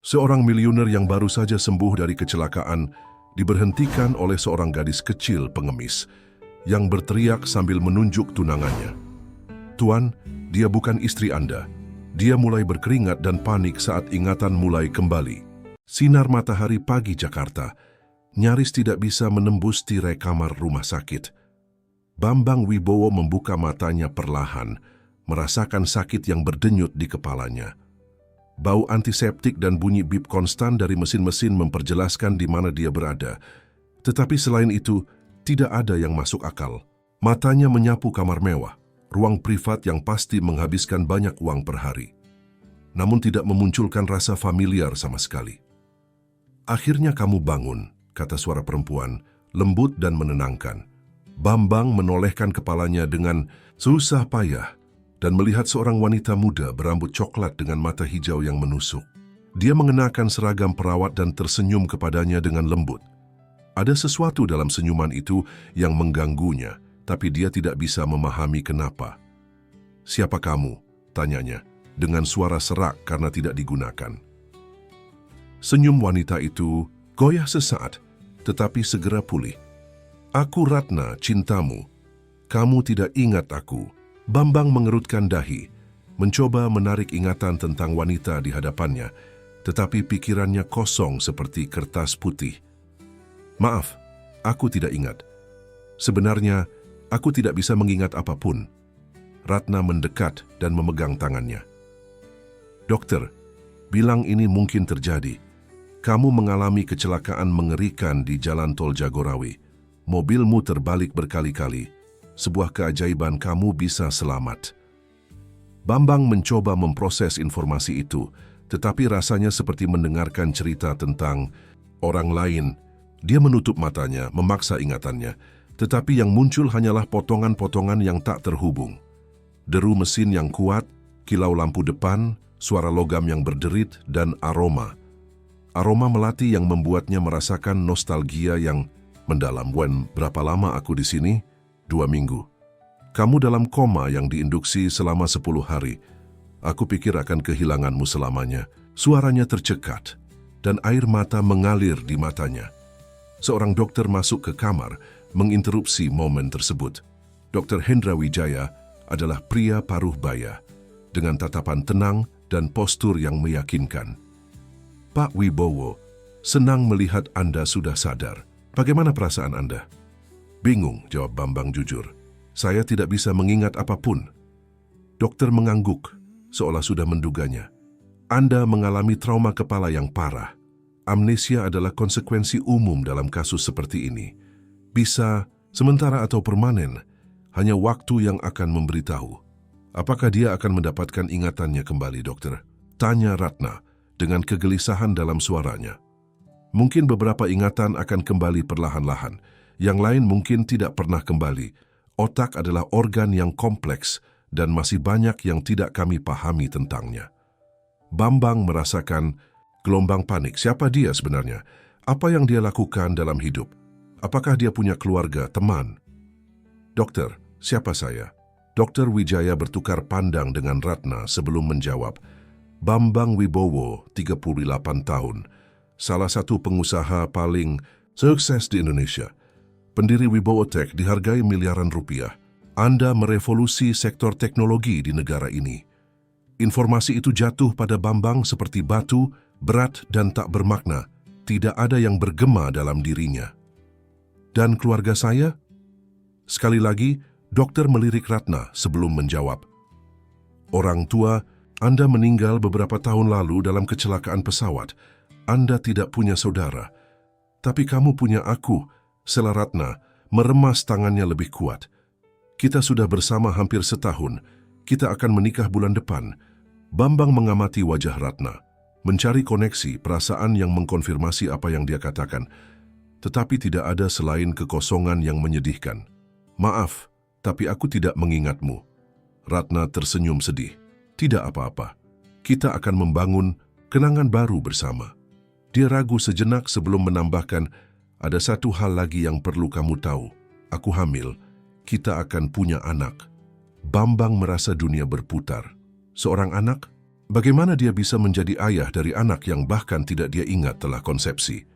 Seorang miliuner yang baru saja sembuh dari kecelakaan diberhentikan oleh seorang gadis kecil pengemis yang berteriak sambil menunjuk tunangannya. "Tuan, dia bukan istri Anda." Dia mulai berkeringat dan panik saat ingatan mulai kembali. Sinar matahari pagi Jakarta nyaris tidak bisa menembus tirai kamar rumah sakit. Bambang Wibowo membuka matanya perlahan, merasakan sakit yang berdenyut di kepalanya. Bau antiseptik dan bunyi bip konstan dari mesin-mesin memperjelaskan di mana dia berada. Tetapi selain itu, tidak ada yang masuk akal. Matanya menyapu kamar mewah, ruang privat yang pasti menghabiskan banyak uang per hari. Namun tidak memunculkan rasa familiar sama sekali. "Akhirnya kamu bangun," kata suara perempuan, lembut dan menenangkan. Bambang menolehkan kepalanya dengan susah payah dan melihat seorang wanita muda berambut coklat dengan mata hijau yang menusuk. Dia mengenakan seragam perawat dan tersenyum kepadanya dengan lembut. Ada sesuatu dalam senyuman itu yang mengganggunya, tapi dia tidak bisa memahami kenapa. "Siapa kamu?" tanyanya, dengan suara serak karena tidak digunakan. Senyum wanita itu goyah sesaat, tetapi segera pulih. "Aku Ratna, cintamu. Kamu tidak ingat aku." Bambang mengerutkan dahi, mencoba menarik ingatan tentang wanita di hadapannya, tetapi pikirannya kosong seperti kertas putih. "Maaf, aku tidak ingat. Sebenarnya, aku tidak bisa mengingat apapun." Ratna mendekat dan memegang tangannya. "Dokter, bilang ini mungkin terjadi. Kamu mengalami kecelakaan mengerikan di Jalan Tol Jagorawi. Mobilmu terbalik berkali-kali. Sebuah keajaiban kamu bisa selamat." Bambang mencoba memproses informasi itu, tetapi rasanya seperti mendengarkan cerita tentang orang lain. Dia menutup matanya, memaksa ingatannya, tetapi yang muncul hanyalah potongan-potongan yang tak terhubung. Deru mesin yang kuat, kilau lampu depan, suara logam yang berderit, dan aroma. Aroma melati yang membuatnya merasakan nostalgia yang mendalam. "Wen, berapa lama aku di sini?" 2 minggu. "Kamu dalam koma yang diinduksi selama 10 hari. Aku pikir akan kehilanganmu selamanya." Suaranya tercekat, dan air mata mengalir di matanya. Seorang dokter masuk ke kamar, menginterupsi momen tersebut. Dr. Hendra Wijaya adalah pria paruh baya, dengan tatapan tenang dan postur yang meyakinkan. "Pak Wibowo, senang melihat Anda sudah sadar. Bagaimana perasaan Anda?" "Bingung," jawab Bambang jujur. "Saya tidak bisa mengingat apapun." Dokter mengangguk, seolah sudah menduganya. "Anda mengalami trauma kepala yang parah. Amnesia adalah konsekuensi umum dalam kasus seperti ini. Bisa sementara atau permanen, hanya waktu yang akan memberitahu." "Apakah dia akan mendapatkan ingatannya kembali, dokter?" tanya Ratna dengan kegelisahan dalam suaranya. "Mungkin beberapa ingatan akan kembali perlahan-lahan. Yang lain mungkin tidak pernah kembali. Otak adalah organ yang kompleks dan masih banyak yang tidak kami pahami tentangnya." Bambang merasakan gelombang panik. Siapa dia sebenarnya? Apa yang dia lakukan dalam hidup? Apakah dia punya keluarga, teman? "Dokter, siapa saya?" Dr. Wijaya bertukar pandang dengan Ratna sebelum menjawab. "Bambang Wibowo, 38 tahun. Salah satu pengusaha paling sukses di Indonesia. Pendiri Wibowo Tech dihargai miliaran rupiah. Anda merevolusi sektor teknologi di negara ini." Informasi itu jatuh pada Bambang seperti batu, berat dan tak bermakna. Tidak ada yang bergema dalam dirinya. "Dan keluarga saya?" Sekali lagi, dokter melirik Ratna sebelum menjawab. "Orang tua, Anda meninggal beberapa tahun lalu dalam kecelakaan pesawat. Anda tidak punya saudara. Tapi kamu punya aku." Sela Ratna meremas tangannya lebih kuat. "Kita sudah bersama hampir setahun. Kita akan menikah bulan depan." Bambang mengamati wajah Ratna, mencari koneksi perasaan yang mengkonfirmasi apa yang dia katakan. Tetapi tidak ada selain kekosongan yang menyedihkan. "Maaf, tapi aku tidak mengingatmu." Ratna tersenyum sedih. "Tidak apa-apa. Kita akan membangun kenangan baru bersama." Dia ragu sejenak sebelum menambahkan, "Ada satu hal lagi yang perlu kamu tahu. Aku hamil. Kita akan punya anak." Bambang merasa dunia berputar. Seorang anak? Bagaimana dia bisa menjadi ayah dari anak yang bahkan tidak dia ingat telah konsepsi?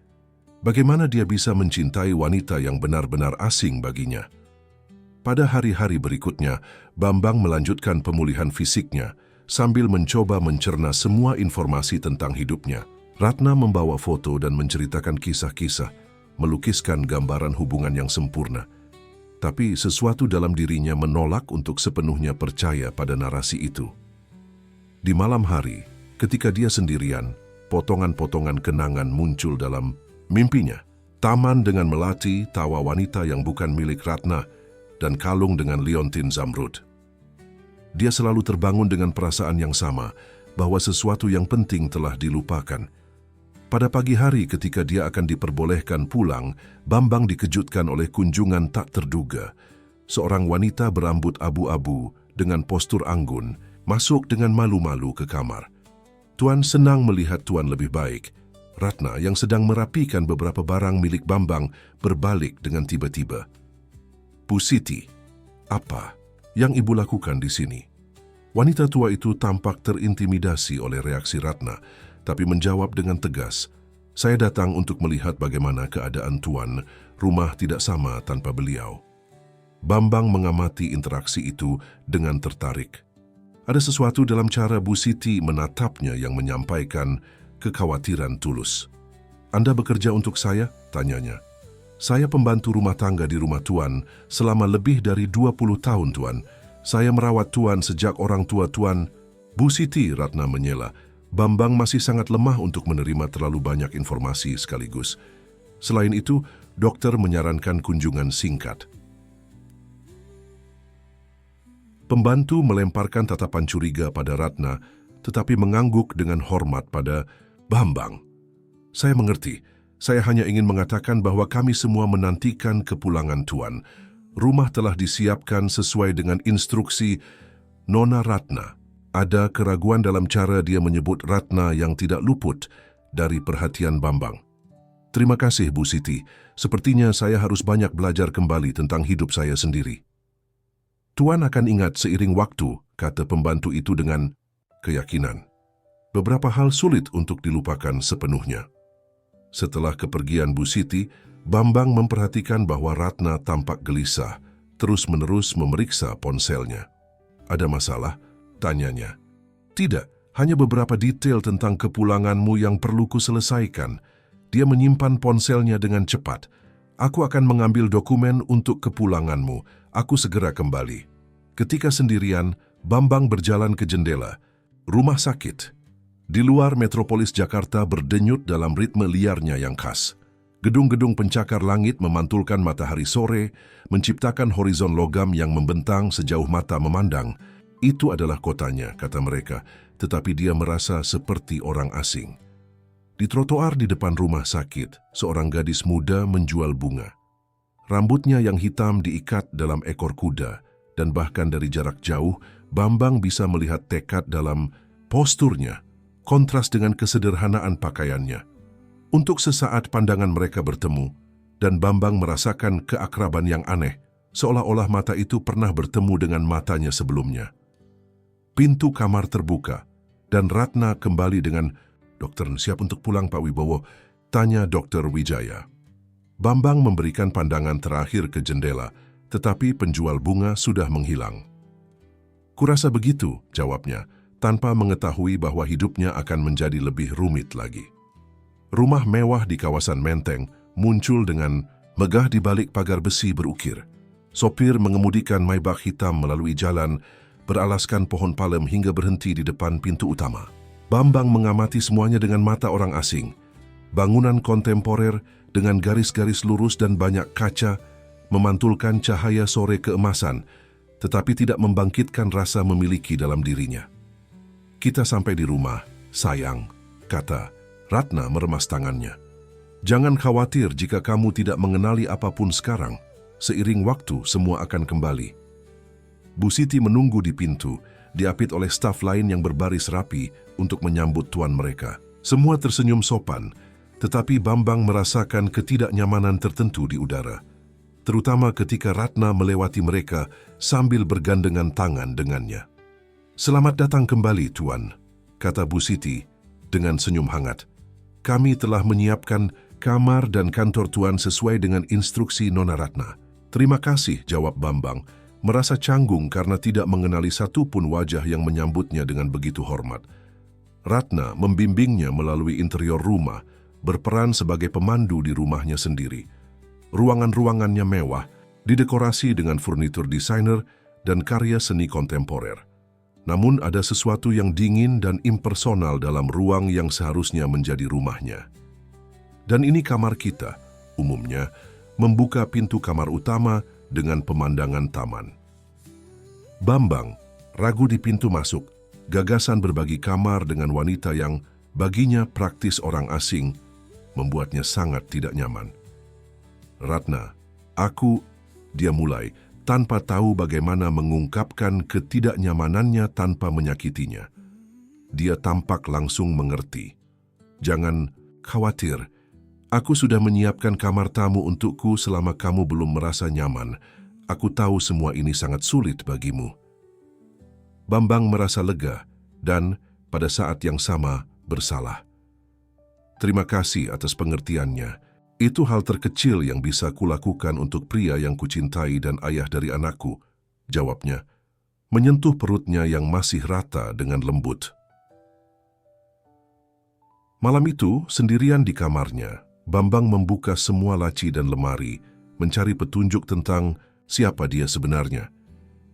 Bagaimana dia bisa mencintai wanita yang benar-benar asing baginya? Pada hari-hari berikutnya, Bambang melanjutkan pemulihan fisiknya sambil mencoba mencerna semua informasi tentang hidupnya. Ratna membawa foto dan menceritakan kisah-kisah, melukiskan gambaran hubungan yang sempurna. Tapi sesuatu dalam dirinya menolak untuk sepenuhnya percaya pada narasi itu. Di malam hari, ketika dia sendirian, potongan-potongan kenangan muncul dalam mimpinya. Taman dengan melati, tawa wanita yang bukan milik Ratna, dan kalung dengan liontin zamrud. Dia selalu terbangun dengan perasaan yang sama, bahwa sesuatu yang penting telah dilupakan. Pada pagi hari ketika dia akan diperbolehkan pulang, Bambang dikejutkan oleh kunjungan tak terduga. Seorang wanita berambut abu-abu dengan postur anggun, masuk dengan malu-malu ke kamar. Tuan senang melihat Tuan lebih baik. Ratna yang sedang merapikan beberapa barang milik Bambang berbalik dengan tiba-tiba. Bu Siti, apa yang ibu lakukan di sini? Wanita tua itu tampak terintimidasi oleh reaksi Ratna, tapi menjawab dengan tegas, "Saya datang untuk melihat bagaimana keadaan Tuan. Rumah tidak sama tanpa beliau." Bambang mengamati interaksi itu dengan tertarik. Ada sesuatu dalam cara Bu Siti menatapnya yang menyampaikan kekhawatiran tulus. "Anda bekerja untuk saya?" tanyanya. "Saya pembantu rumah tangga di rumah Tuan selama lebih dari 20 tahun, Tuan. Saya merawat Tuan sejak orang tua Tuan." "Bu Siti," Ratna menyela, "Bambang masih sangat lemah untuk menerima terlalu banyak informasi sekaligus. Selain itu, dokter menyarankan kunjungan singkat." Pembantu melemparkan tatapan curiga pada Ratna, tetapi mengangguk dengan hormat pada Bambang. "Saya mengerti. Saya hanya ingin mengatakan bahwa kami semua menantikan kepulangan Tuan. Rumah telah disiapkan sesuai dengan instruksi Nona Ratna." Ada keraguan dalam cara dia menyebut Ratna yang tidak luput dari perhatian Bambang. "Terima kasih, Bu Siti. Sepertinya saya harus banyak belajar kembali tentang hidup saya sendiri." "Tuan akan ingat seiring waktu," kata pembantu itu dengan keyakinan. "Beberapa hal sulit untuk dilupakan sepenuhnya." Setelah kepergian Bu Siti, Bambang memperhatikan bahwa Ratna tampak gelisah, terus-menerus memeriksa ponselnya. "Ada masalah?" tanyanya. "Tidak, hanya beberapa detail tentang kepulanganmu yang perlu kuselesaikan." Dia menyimpan ponselnya dengan cepat. "Aku akan mengambil dokumen untuk kepulanganmu. Aku segera kembali." Ketika sendirian, Bambang berjalan ke jendela. Rumah sakit. Di luar metropolis Jakarta berdenyut dalam ritme liarnya yang khas. Gedung-gedung pencakar langit memantulkan matahari sore, menciptakan horizon logam yang membentang sejauh mata memandang. Itu adalah kotanya, kata mereka, tetapi dia merasa seperti orang asing. Di trotoar di depan rumah sakit, seorang gadis muda menjual bunga. Rambutnya yang hitam diikat dalam ekor kuda, dan bahkan dari jarak jauh, Bambang bisa melihat tekad dalam posturnya, kontras dengan kesederhanaan pakaiannya. Untuk sesaat pandangan mereka bertemu, dan Bambang merasakan keakraban yang aneh, seolah-olah mata itu pernah bertemu dengan matanya sebelumnya. Pintu kamar terbuka, dan Ratna kembali dengan, "Dokter siap untuk pulang, Pak Wibowo?" tanya Dokter Wijaya. Bambang memberikan pandangan terakhir ke jendela, tetapi penjual bunga sudah menghilang. "Kurasa begitu," jawabnya, tanpa mengetahui bahwa hidupnya akan menjadi lebih rumit lagi. Rumah mewah di kawasan Menteng muncul dengan megah di balik pagar besi berukir. Sopir mengemudikan Maybach hitam melalui jalan, beralaskan pohon palem hingga berhenti di depan pintu utama. Bambang mengamati semuanya dengan mata orang asing. Bangunan kontemporer dengan garis-garis lurus dan banyak kaca memantulkan cahaya sore keemasan, tetapi tidak membangkitkan rasa memiliki dalam dirinya. "Kita sampai di rumah, sayang," kata Ratna meremas tangannya. "Jangan khawatir jika kamu tidak mengenali apapun sekarang. Seiring waktu, semua akan kembali." Bu Siti menunggu di pintu, diapit oleh staf lain yang berbaris rapi untuk menyambut tuan mereka. Semua tersenyum sopan, tetapi Bambang merasakan ketidaknyamanan tertentu di udara. Terutama ketika Ratna melewati mereka sambil bergandengan tangan dengannya. "Selamat datang kembali, Tuan." kata Bu Siti dengan senyum hangat. Kami telah menyiapkan kamar dan kantor Tuan sesuai dengan instruksi Nona Ratna. Terima kasih, jawab Bambang, merasa canggung karena tidak mengenali satupun wajah yang menyambutnya dengan begitu hormat. Ratna membimbingnya melalui interior rumah, berperan sebagai pemandu di rumahnya sendiri. Ruangan-ruangannya mewah, didekorasi dengan furnitur desainer dan karya seni kontemporer. Namun ada sesuatu yang dingin dan impersonal dalam ruang yang seharusnya menjadi rumahnya. Dan ini kamar kita, umumnya membuka pintu kamar utama dengan pemandangan taman. Bambang ragu di pintu masuk, gagasan berbagi kamar dengan wanita yang baginya praktis orang asing membuatnya sangat tidak nyaman. Ratna, dia mulai, tanpa tahu bagaimana mengungkapkan ketidaknyamanannya tanpa menyakitinya. Dia tampak langsung mengerti. Jangan khawatir, aku sudah menyiapkan kamar tamu untukku selama kamu belum merasa nyaman. Aku tahu semua ini sangat sulit bagimu. Bambang merasa lega dan pada saat yang sama bersalah. Terima kasih atas pengertiannya. Itu hal terkecil yang bisa kulakukan untuk pria yang kucintai dan ayah dari anakku, jawabnya, menyentuh perutnya yang masih rata dengan lembut. Malam itu, sendirian di kamarnya, Bambang membuka semua laci dan lemari, mencari petunjuk tentang siapa dia sebenarnya.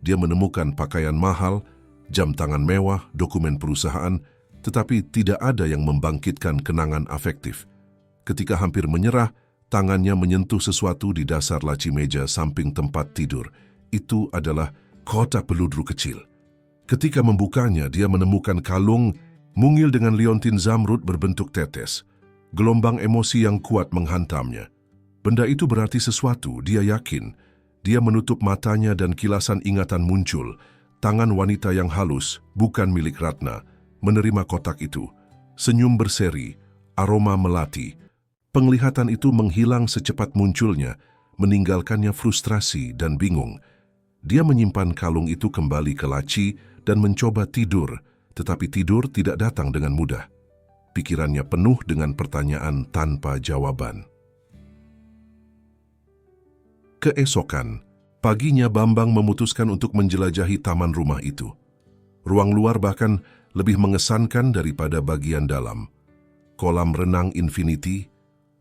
Dia menemukan pakaian mahal, jam tangan mewah, dokumen perusahaan, tetapi tidak ada yang membangkitkan kenangan afektif. Ketika hampir menyerah, tangannya menyentuh sesuatu di dasar laci meja samping tempat tidur. Itu adalah kotak peludru kecil. Ketika membukanya, dia menemukan kalung mungil dengan liontin zamrud berbentuk tetes. Gelombang emosi yang kuat menghantamnya. Benda itu berarti sesuatu, dia yakin. Dia menutup matanya dan kilasan ingatan muncul. Tangan wanita yang halus, bukan milik Ratna, menerima kotak itu. Senyum berseri, aroma melati. Penglihatan itu menghilang secepat munculnya, meninggalkannya frustrasi dan bingung. Dia menyimpan kalung itu kembali ke laci dan mencoba tidur, tetapi tidur tidak datang dengan mudah. Pikirannya penuh dengan pertanyaan tanpa jawaban. Keesokan, paginya Bambang memutuskan untuk menjelajahi taman rumah itu. Ruang luar bahkan lebih mengesankan daripada bagian dalam. Kolam renang infinity,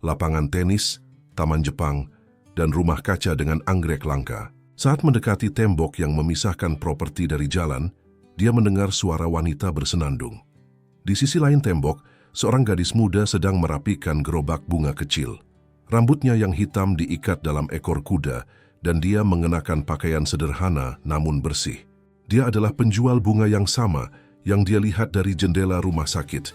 lapangan tenis, taman Jepang, dan rumah kaca dengan anggrek langka. Saat mendekati tembok yang memisahkan properti dari jalan, dia mendengar suara wanita bersenandung. Di sisi lain tembok, seorang gadis muda sedang merapikan gerobak bunga kecil. Rambutnya yang hitam diikat dalam ekor kuda, dan dia mengenakan pakaian sederhana namun bersih. Dia adalah penjual bunga yang sama yang dia lihat dari jendela rumah sakit.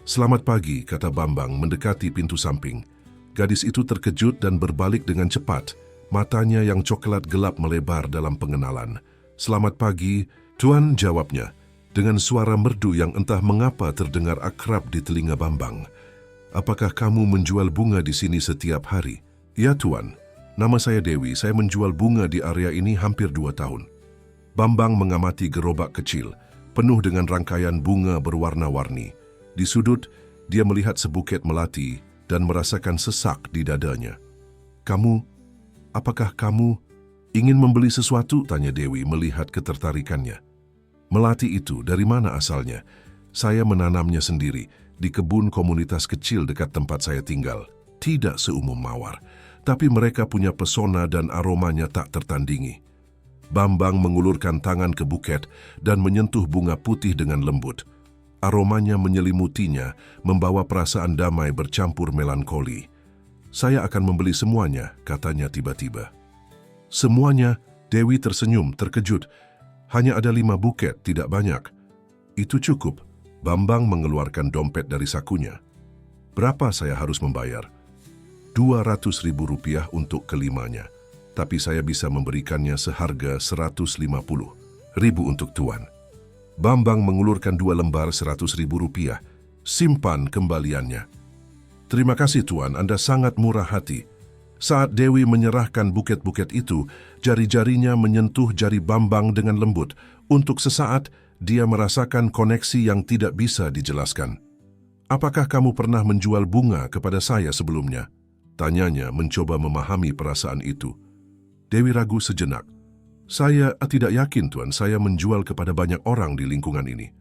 Selamat pagi, kata Bambang mendekati pintu samping. Gadis itu terkejut dan berbalik dengan cepat. Matanya yang coklat gelap melebar dalam pengenalan. Selamat pagi, Tuan, jawabnya, dengan suara merdu yang entah mengapa terdengar akrab di telinga Bambang. Apakah kamu menjual bunga di sini setiap hari? Ya, Tuan. Nama saya Dewi, saya menjual bunga di area ini hampir 2 tahun. Bambang mengamati gerobak kecil, penuh dengan rangkaian bunga berwarna-warni. Di sudut, dia melihat sebuket melati dan merasakan sesak di dadanya. Apakah kamu ingin membeli sesuatu? Tanya Dewi melihat ketertarikannya. Melati itu dari mana asalnya? Saya menanamnya sendiri di kebun komunitas kecil dekat tempat saya tinggal. Tidak seumum mawar, tapi mereka punya pesona dan aromanya tak tertandingi. Bambang mengulurkan tangan ke buket dan menyentuh bunga putih dengan lembut. Aromanya menyelimutinya, membawa perasaan damai bercampur melankoli. Saya akan membeli semuanya, katanya tiba-tiba. Semuanya? Dewi tersenyum, terkejut. Hanya ada 5 buket, tidak banyak. Itu cukup. Bambang mengeluarkan dompet dari sakunya. Berapa saya harus membayar? 200.000 rupiah untuk kelimanya. Tapi saya bisa memberikannya seharga 150.000 untuk Tuan. Bambang mengulurkan 2 lembar 100.000 rupiah. Simpan kembaliannya. Terima kasih Tuan, Anda sangat murah hati. Saat Dewi menyerahkan buket-buket itu, jari-jarinya menyentuh jari Bambang dengan lembut. Untuk sesaat, dia merasakan koneksi yang tidak bisa dijelaskan. "Apakah kamu pernah menjual bunga kepada saya sebelumnya?" tanyanya mencoba memahami perasaan itu. Dewi ragu sejenak. "Saya tidak yakin, Tuan, saya menjual kepada banyak orang di lingkungan ini."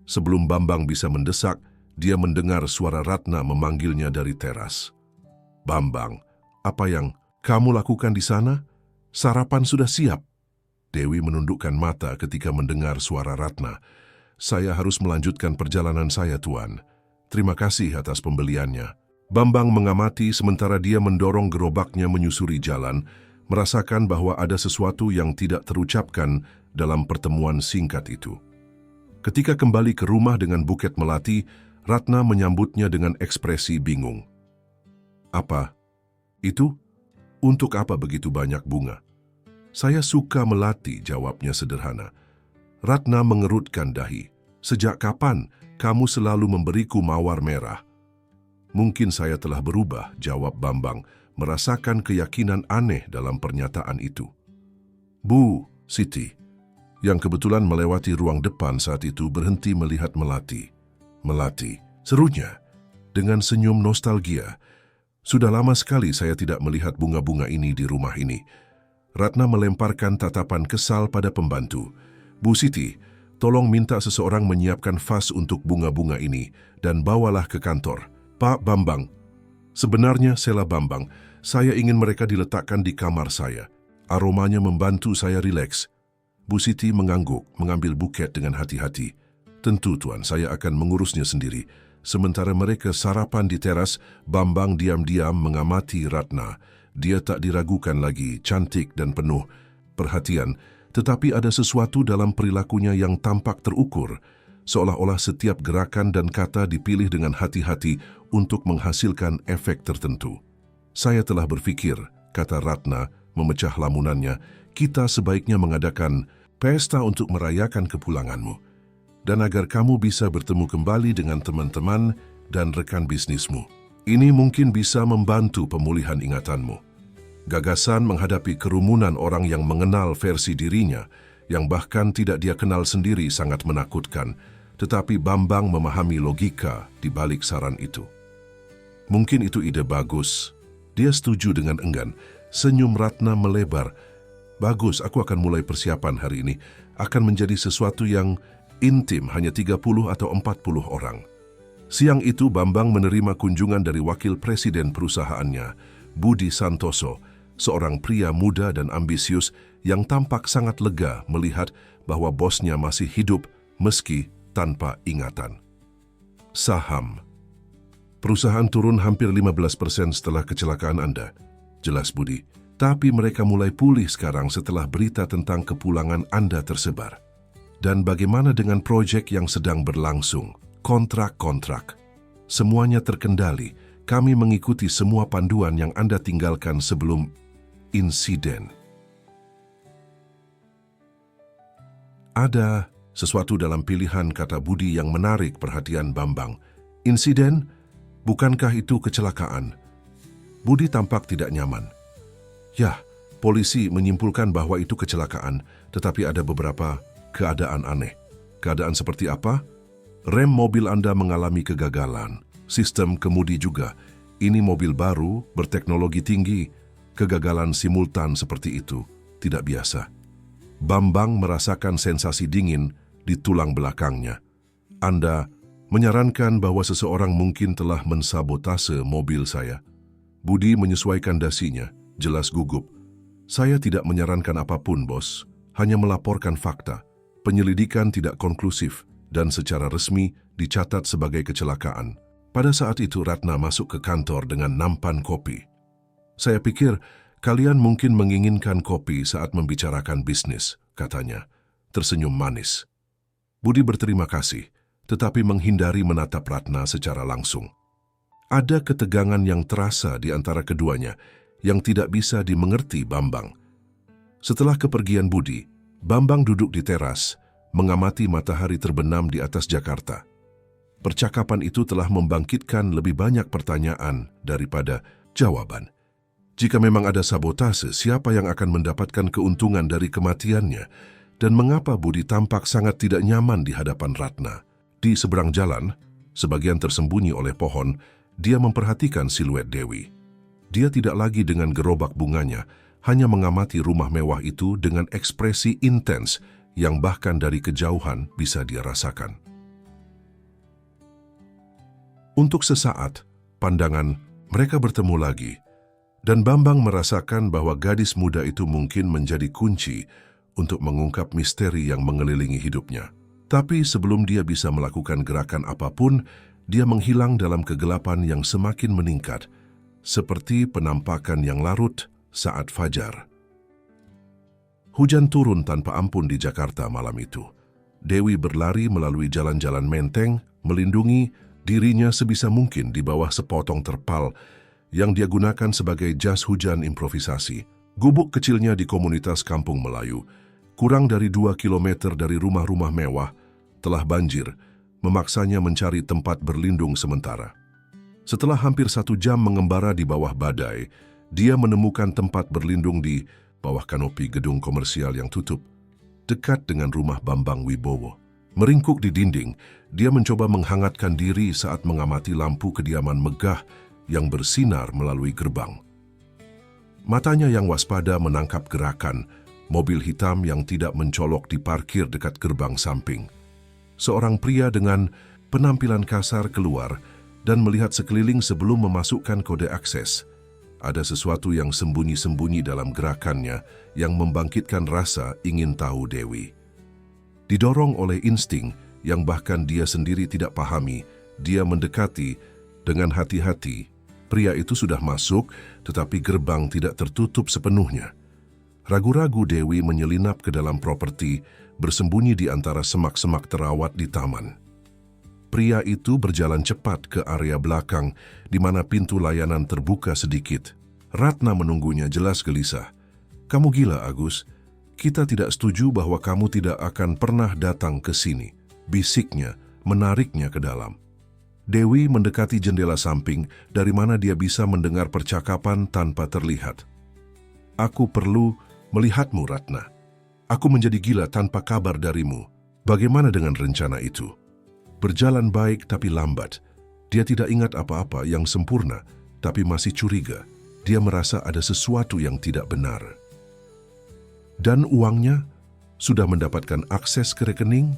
Sebelum Bambang bisa mendesak, dia mendengar suara Ratna memanggilnya dari teras. "Bambang, apa yang kamu lakukan di sana? Sarapan sudah siap." Dewi menundukkan mata ketika mendengar suara Ratna. "Saya harus melanjutkan perjalanan saya, Tuan. Terima kasih atas pembeliannya." Bambang mengamati sementara dia mendorong gerobaknya menyusuri jalan, merasakan bahwa ada sesuatu yang tidak terucapkan dalam pertemuan singkat itu. Ketika kembali ke rumah dengan buket melati, Ratna menyambutnya dengan ekspresi bingung. "Apa itu? Untuk apa begitu banyak bunga?" "Saya suka melati," jawabnya sederhana. Ratna mengerutkan dahi. "Sejak kapan kamu selalu memberiku mawar merah?" "Mungkin saya telah berubah," jawab Bambang, merasakan keyakinan aneh dalam pernyataan itu. Bu Siti, yang kebetulan melewati ruang depan saat itu, berhenti melihat melati. "Melati," serunya dengan senyum nostalgia. "Sudah lama sekali saya tidak melihat bunga-bunga ini di rumah ini." Ratna melemparkan tatapan kesal pada pembantu. "Bu Siti, tolong minta seseorang menyiapkan vas untuk bunga-bunga ini dan bawalah ke kantor." "Pak Bambang." "Sebenarnya Sela Bambang, saya ingin mereka diletakkan di kamar saya. Aromanya membantu saya rileks." Bu Siti mengangguk, mengambil buket dengan hati-hati. "Tentu, Tuan, saya akan mengurusnya sendiri." Sementara mereka sarapan di teras, Bambang diam-diam mengamati Ratna. Dia tak diragukan lagi, cantik dan penuh perhatian, tetapi ada sesuatu dalam perilakunya yang tampak terukur, seolah-olah setiap gerakan dan kata dipilih dengan hati-hati untuk menghasilkan efek tertentu. "Saya telah berpikir," kata Ratna, memecah lamunannya, "kita sebaiknya mengadakan pesta untuk merayakan kepulanganmu, dan agar kamu bisa bertemu kembali dengan teman-teman dan rekan bisnismu. Ini mungkin bisa membantu pemulihan ingatanmu." Gagasan menghadapi kerumunan orang yang mengenal versi dirinya, yang bahkan tidak dia kenal sendiri, sangat menakutkan, tetapi Bambang memahami logika di balik saran itu. "Mungkin itu ide bagus." Dia setuju dengan enggan. Senyum Ratna melebar. "Bagus, aku akan mulai persiapan hari ini. Akan menjadi sesuatu yang intim, hanya 30 atau 40 orang. Siang itu Bambang menerima kunjungan dari wakil presiden perusahaannya, Budi Santoso, seorang pria muda dan ambisius yang tampak sangat lega melihat bahwa bosnya masih hidup meski tanpa ingatan. "Saham perusahaan turun hampir 15% setelah kecelakaan Anda." "Jelas, Budi. Tapi mereka mulai pulih sekarang setelah berita tentang kepulangan Anda tersebar." "Dan bagaimana dengan proyek yang sedang berlangsung? Kontrak-kontrak?" "Semuanya terkendali. Kami mengikuti semua panduan yang Anda tinggalkan sebelum insiden." "Ada sesuatu dalam pilihan kata Budi yang menarik perhatian Bambang." "Insiden? Bukankah itu kecelakaan?" Budi tampak tidak nyaman. "Yah, polisi menyimpulkan bahwa itu kecelakaan, tetapi ada beberapa keadaan aneh." "Keadaan seperti apa?" "Rem mobil Anda mengalami kegagalan. Sistem kemudi juga. Ini mobil baru, berteknologi tinggi. Kegagalan simultan seperti itu tidak biasa." Bambang merasakan sensasi dingin di tulang belakangnya. "Anda menyarankan bahwa seseorang mungkin telah mensabotase mobil saya?" Budi menyesuaikan dasinya, jelas gugup. "Saya tidak menyarankan apapun, Bos. Hanya melaporkan fakta. Penyelidikan tidak konklusif dan secara resmi dicatat sebagai kecelakaan." Pada saat itu Ratna masuk ke kantor dengan nampan kopi. "Saya pikir kalian mungkin menginginkan kopi saat membicarakan bisnis," katanya, tersenyum manis. Budi berterima kasih, tetapi menghindari menatap Ratna secara langsung. Ada ketegangan yang terasa di antara keduanya yang tidak bisa dimengerti Bambang. Setelah kepergian Budi, Bambang duduk di teras, mengamati matahari terbenam di atas Jakarta. Percakapan itu telah membangkitkan lebih banyak pertanyaan daripada jawaban. Jika memang ada sabotase, siapa yang akan mendapatkan keuntungan dari kematiannya? dan mengapa Budi tampak sangat tidak nyaman di hadapan Ratna. Di seberang jalan, sebagian tersembunyi oleh pohon, dia memperhatikan siluet Dewi. Dia tidak lagi dengan gerobak bunganya, hanya mengamati rumah mewah itu dengan ekspresi intens yang bahkan dari kejauhan bisa dia rasakan. Untuk sesaat, pandangan mereka bertemu lagi, dan Bambang merasakan bahwa gadis muda itu mungkin menjadi kunci untuk mengungkap misteri yang mengelilingi hidupnya. Tapi sebelum dia bisa melakukan gerakan apapun, dia menghilang dalam kegelapan yang semakin meningkat, seperti penampakan yang larut saat fajar. Hujan turun tanpa ampun di Jakarta malam itu. Dewi berlari melalui jalan-jalan menteng, melindungi dirinya sebisa mungkin di bawah sepotong terpal yang dia gunakan sebagai jas hujan improvisasi. Gubuk kecilnya di komunitas Kampung Melayu, kurang dari 2 kilometer dari rumah-rumah mewah, telah banjir, memaksanya mencari tempat berlindung sementara. Setelah hampir 1 jam mengembara di bawah badai, dia menemukan tempat berlindung di bawah kanopi gedung komersial yang tutup, dekat dengan rumah Bambang Wibowo. Meringkuk di dinding, dia mencoba menghangatkan diri saat mengamati lampu kediaman megah yang bersinar melalui gerbang. Matanya yang waspada menangkap gerakan mobil hitam yang tidak mencolok diparkir dekat gerbang samping. Seorang pria dengan penampilan kasar keluar dan melihat sekeliling sebelum memasukkan kode akses. Ada sesuatu yang sembunyi-sembunyi dalam gerakannya yang membangkitkan rasa ingin tahu Dewi. Didorong oleh insting yang bahkan dia sendiri tidak pahami, dia mendekati dengan hati-hati. Pria itu sudah masuk, tetapi gerbang tidak tertutup sepenuhnya. Ragu-ragu Dewi menyelinap ke dalam properti, bersembunyi di antara semak-semak terawat di taman. Pria itu berjalan cepat ke area belakang, di mana pintu layanan terbuka sedikit. Ratna menunggunya jelas gelisah. "Kamu gila, Agus. Kita tidak setuju bahwa kamu tidak akan pernah datang ke sini," bisiknya, menariknya ke dalam. Dewi mendekati jendela samping dari mana dia bisa mendengar percakapan tanpa terlihat. "Aku perlu melihatmu, Ratna. Aku menjadi gila tanpa kabar darimu. Bagaimana dengan rencana itu?" Berjalan baik tapi lambat. Dia tidak ingat apa-apa yang sempurna, tapi masih curiga. Dia merasa ada sesuatu yang tidak benar. Dan uangnya sudah mendapatkan akses ke rekening?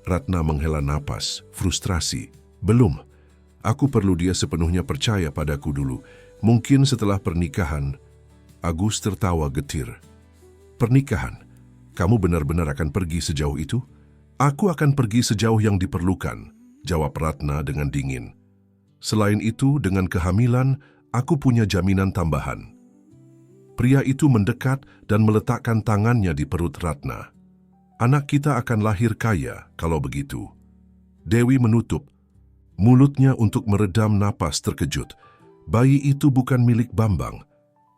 Ratna menghela napas, frustrasi. "Belum. Aku perlu dia sepenuhnya percaya padaku dulu. Mungkin setelah pernikahan." Agus tertawa getir. "Pernikahan? Kamu benar-benar akan pergi sejauh itu?" "Aku akan pergi sejauh yang diperlukan," jawab Ratna dengan dingin. "Selain itu, dengan kehamilan, aku punya jaminan tambahan." Pria itu mendekat dan meletakkan tangannya di perut Ratna. "Anak kita akan lahir kaya kalau begitu." Dewi menutup mulutnya untuk meredam napas terkejut. Bayi itu bukan milik Bambang.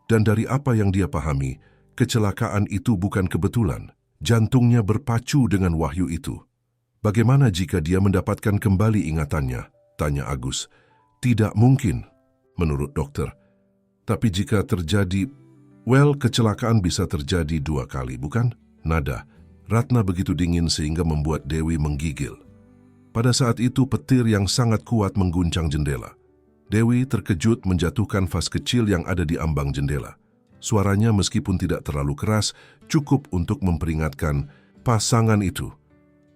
Dan dari apa yang dia pahami, kecelakaan itu bukan kebetulan. Jantungnya berpacu dengan wahyu itu. "Bagaimana jika dia mendapatkan kembali ingatannya?" tanya Agus. "Tidak mungkin, menurut dokter. Tapi jika terjadi, kecelakaan bisa terjadi 2 kali, bukan?" Nada Ratna begitu dingin sehingga membuat Dewi menggigil. Pada saat itu petir yang sangat kuat mengguncang jendela. Dewi terkejut menjatuhkan vas kecil yang ada di ambang jendela. Suaranya meskipun tidak terlalu keras, cukup untuk memperingatkan pasangan itu.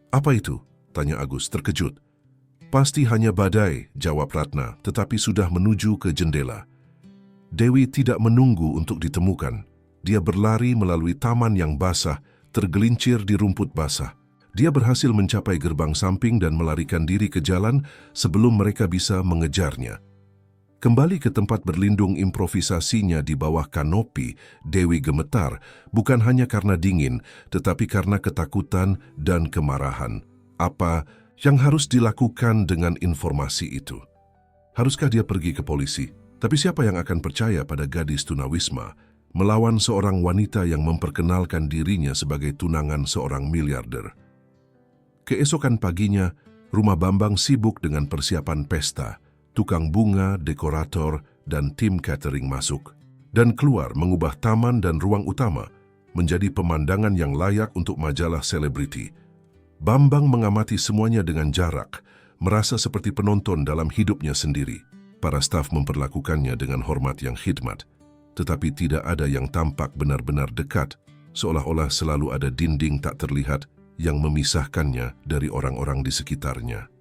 "Apa itu?" tanya Agus terkejut. "Pasti hanya badai," jawab Ratna, tetapi sudah menuju ke jendela. Dewi tidak menunggu untuk ditemukan. Dia berlari melalui taman yang basah, tergelincir di rumput basah. Dia berhasil mencapai gerbang samping dan melarikan diri ke jalan sebelum mereka bisa mengejarnya. Kembali ke tempat berlindung improvisasinya di bawah kanopi, Dewi gemetar, bukan hanya karena dingin, tetapi karena ketakutan dan kemarahan. Apa yang harus dilakukan dengan informasi itu? Haruskah dia pergi ke polisi? Tapi siapa yang akan percaya pada gadis tunawisma melawan seorang wanita yang memperkenalkan dirinya sebagai tunangan seorang miliarder? Keesokan paginya, rumah Bambang sibuk dengan persiapan pesta. Tukang bunga, dekorator, dan tim catering masuk dan keluar mengubah taman dan ruang utama menjadi pemandangan yang layak untuk majalah selebriti. Bambang mengamati semuanya dengan jarak, merasa seperti penonton dalam hidupnya sendiri. Para staf memperlakukannya dengan hormat yang khidmat, tetapi tidak ada yang tampak benar-benar dekat, seolah-olah selalu ada dinding tak terlihat yang memisahkannya dari orang-orang di sekitarnya.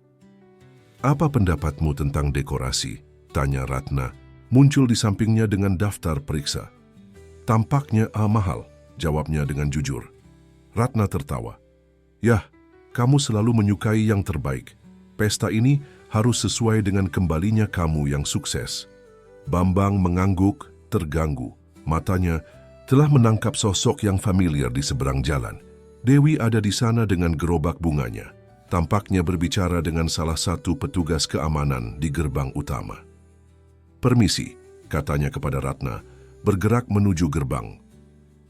"Apa pendapatmu tentang dekorasi?" tanya Ratna, muncul di sampingnya dengan daftar periksa. "Tampaknya mahal," jawabnya dengan jujur. Ratna tertawa. "Yah, kamu selalu menyukai yang terbaik. Pesta ini harus sesuai dengan kembalinya kamu yang sukses." Bambang mengangguk, terganggu. Matanya telah menangkap sosok yang familiar di seberang jalan. Dewi ada di sana dengan gerobak bunganya. Tampaknya berbicara dengan salah satu petugas keamanan di gerbang utama. "Permisi," katanya kepada Ratna, bergerak menuju gerbang.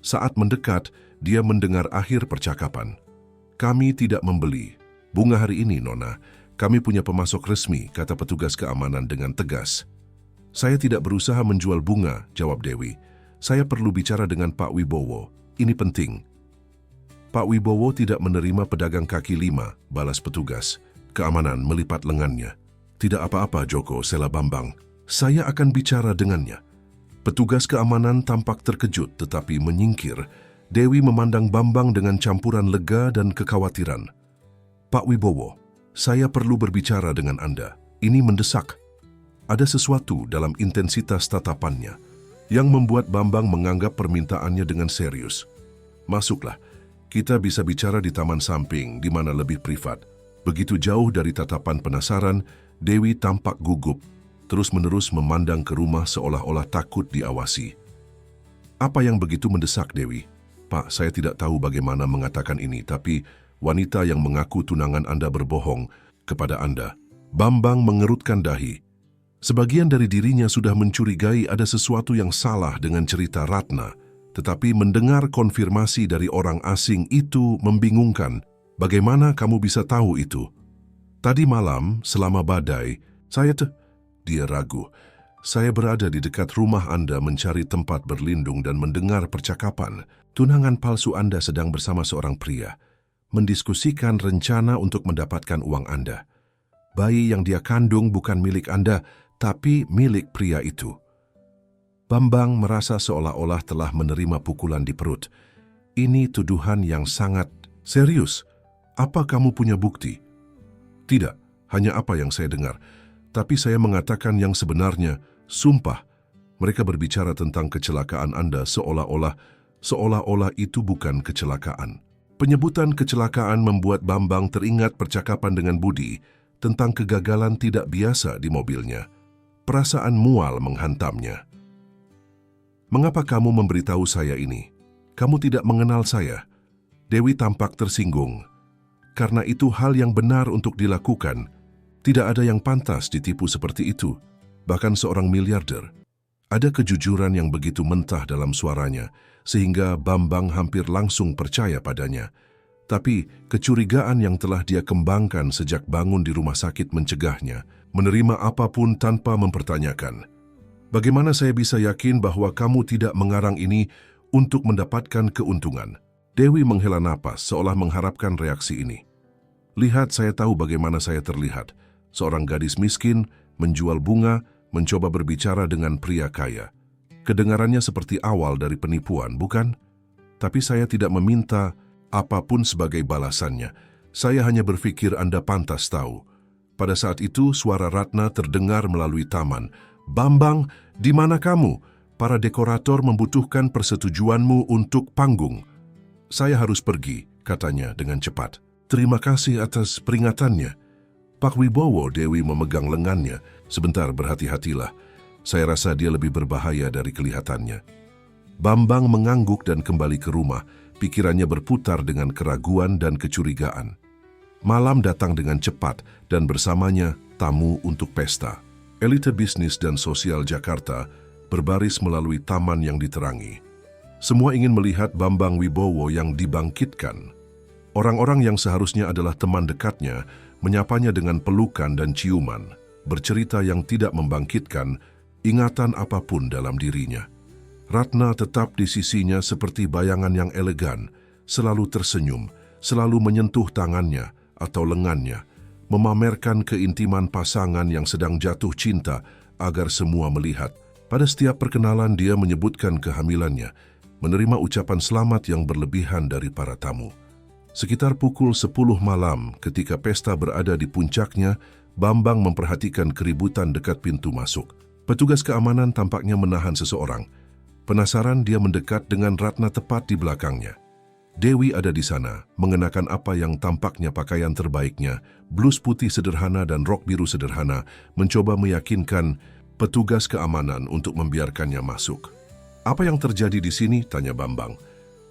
Saat mendekat, dia mendengar akhir percakapan. "Kami tidak membeli bunga hari ini, Nona. Kami punya pemasok resmi," kata petugas keamanan dengan tegas. "Saya tidak berusaha menjual bunga," jawab Dewi. "Saya perlu bicara dengan Pak Wibowo. Ini penting." "Pak Wibowo tidak menerima pedagang kaki lima," balas petugas. Keamanan melipat lengannya. "Tidak apa-apa, Joko," sela Bambang. "Saya akan bicara dengannya." Petugas keamanan tampak terkejut tetapi menyingkir. Dewi memandang Bambang dengan campuran lega dan kekhawatiran. "Pak Wibowo, saya perlu berbicara dengan Anda. Ini mendesak." Ada sesuatu dalam intensitas tatapannya yang membuat Bambang menganggap permintaannya dengan serius. "Masuklah. Kita bisa bicara di taman samping, di mana lebih privat." Begitu jauh dari tatapan penasaran, Dewi tampak gugup, terus-menerus memandang ke rumah seolah-olah takut diawasi. "Apa yang begitu mendesak, Dewi?" "Pak, saya tidak tahu bagaimana mengatakan ini, tapi wanita yang mengaku tunangan Anda berbohong kepada Anda." Bambang mengerutkan dahi. Sebagian dari dirinya sudah mencurigai ada sesuatu yang salah dengan cerita Ratna. Tetapi mendengar konfirmasi dari orang asing itu membingungkan. "Bagaimana kamu bisa tahu itu?" "Tadi malam, selama badai, dia ragu. "Saya berada di dekat rumah Anda mencari tempat berlindung dan mendengar percakapan. Tunangan palsu Anda sedang bersama seorang pria, mendiskusikan rencana untuk mendapatkan uang Anda. Bayi yang dia kandung bukan milik Anda, tapi milik pria itu." Bambang merasa seolah-olah telah menerima pukulan di perut. Ini tuduhan yang sangat serius. "Apa kamu punya bukti?" "Tidak, hanya apa yang saya dengar. Tapi saya mengatakan yang sebenarnya. Sumpah, mereka berbicara tentang kecelakaan Anda seolah-olah itu bukan kecelakaan." Penyebutan kecelakaan membuat Bambang teringat percakapan dengan Budi tentang kegagalan tidak biasa di mobilnya. Perasaan mual menghantamnya. "Mengapa kamu memberitahu saya ini? Kamu tidak mengenal saya." Dewi tampak tersinggung. "Karena itu hal yang benar untuk dilakukan. Tidak ada yang pantas ditipu seperti itu, bahkan seorang miliarder." Ada kejujuran yang begitu mentah dalam suaranya, sehingga Bambang hampir langsung percaya padanya. Tapi kecurigaan yang telah dia kembangkan sejak bangun di rumah sakit mencegahnya, menerima apapun tanpa mempertanyakan. "Bagaimana saya bisa yakin bahwa kamu tidak mengarang ini untuk mendapatkan keuntungan?" Dewi menghela napas seolah mengharapkan reaksi ini. "Lihat, saya tahu bagaimana saya terlihat. Seorang gadis miskin, menjual bunga, mencoba berbicara dengan pria kaya. Kedengarannya seperti awal dari penipuan, bukan? Tapi saya tidak meminta apapun sebagai balasannya. Saya hanya berpikir Anda pantas tahu." Pada saat itu, suara Ratna terdengar melalui taman. "Bambang, di mana kamu? Para dekorator membutuhkan persetujuanmu untuk panggung." "Saya harus pergi," katanya dengan cepat. "Terima kasih atas peringatannya, Pak Wibowo." Dewi memegang lengannya. "Sebentar, berhati-hatilah. Saya rasa dia lebih berbahaya dari kelihatannya." Bambang mengangguk dan kembali ke rumah. Pikirannya berputar dengan keraguan dan kecurigaan. Malam datang dengan cepat dan bersamanya tamu untuk pesta. Elite bisnis dan sosial Jakarta berbaris melalui taman yang diterangi. Semua ingin melihat Bambang Wibowo yang dibangkitkan. Orang-orang yang seharusnya adalah teman dekatnya menyapanya dengan pelukan dan ciuman, bercerita yang tidak membangkitkan ingatan apapun dalam dirinya. Ratna tetap di sisinya seperti bayangan yang elegan, selalu tersenyum, selalu menyentuh tangannya atau lengannya, memamerkan keintiman pasangan yang sedang jatuh cinta agar semua melihat. Pada setiap perkenalan dia menyebutkan kehamilannya, menerima ucapan selamat yang berlebihan dari para tamu. Sekitar pukul 10 malam ketika pesta berada di puncaknya, Bambang memperhatikan keributan dekat pintu masuk. Petugas keamanan tampaknya menahan seseorang. Penasaran, dia mendekat dengan Ratna tepat di belakangnya. Dewi ada di sana, mengenakan apa yang tampaknya pakaian terbaiknya, blus putih sederhana dan rok biru sederhana, mencoba meyakinkan petugas keamanan untuk membiarkannya masuk. "Apa yang terjadi di sini?" tanya Bambang.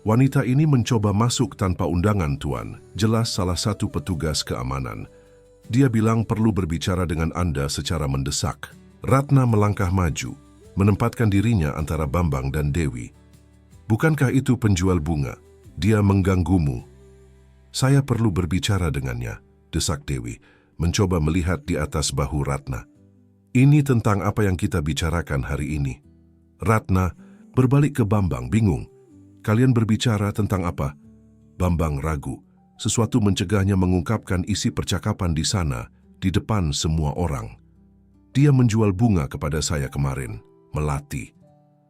"Wanita ini mencoba masuk tanpa undangan, Tuan," jelas salah satu petugas keamanan. "Dia bilang perlu berbicara dengan Anda secara mendesak." Ratna melangkah maju, menempatkan dirinya antara Bambang dan Dewi. "Bukankah itu penjual bunga? Dia mengganggumu." "Saya perlu berbicara dengannya," desak Dewi, mencoba melihat di atas bahu Ratna. "Ini tentang apa yang kita bicarakan hari ini." Ratna berbalik ke Bambang, bingung. "Kalian berbicara tentang apa?" Bambang ragu. Sesuatu mencegahnya mengungkapkan isi percakapan di sana, di depan semua orang. "Dia menjual bunga kepada saya kemarin, Melati.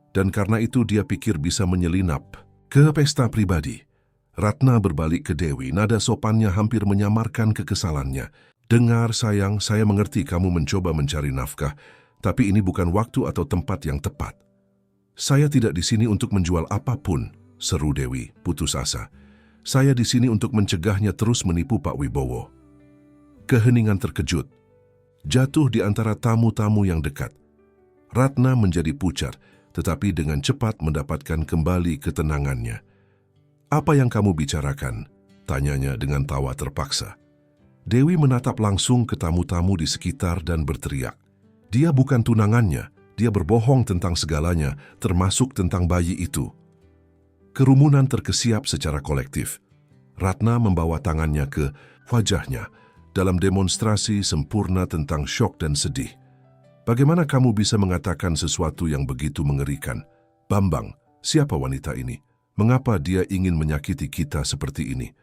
Dan karena itu dia pikir bisa menyelinap ke pesta pribadi." Ratna berbalik ke Dewi, nada sopannya hampir menyamarkan kekesalannya. "Dengar sayang, saya mengerti kamu mencoba mencari nafkah, tapi ini bukan waktu atau tempat yang tepat." "Saya tidak di sini untuk menjual apapun," seru Dewi, putus asa. "Saya di sini untuk mencegahnya terus menipu Pak Wibowo." Keheningan terkejut jatuh di antara tamu-tamu yang dekat. Ratna menjadi pucat, tetapi dengan cepat mendapatkan kembali ketenangannya. "Apa yang kamu bicarakan?" tanyanya dengan tawa terpaksa. Dewi menatap langsung ke tamu-tamu di sekitar dan berteriak. "Dia bukan tunangannya, dia berbohong tentang segalanya, termasuk tentang bayi itu." Kerumunan terkesiap secara kolektif. Ratna membawa tangannya ke wajahnya dalam demonstrasi sempurna tentang syok dan sedih. "Bagaimana kamu bisa mengatakan sesuatu yang begitu mengerikan? Bambang, siapa wanita ini? Mengapa dia ingin menyakiti kita seperti ini?"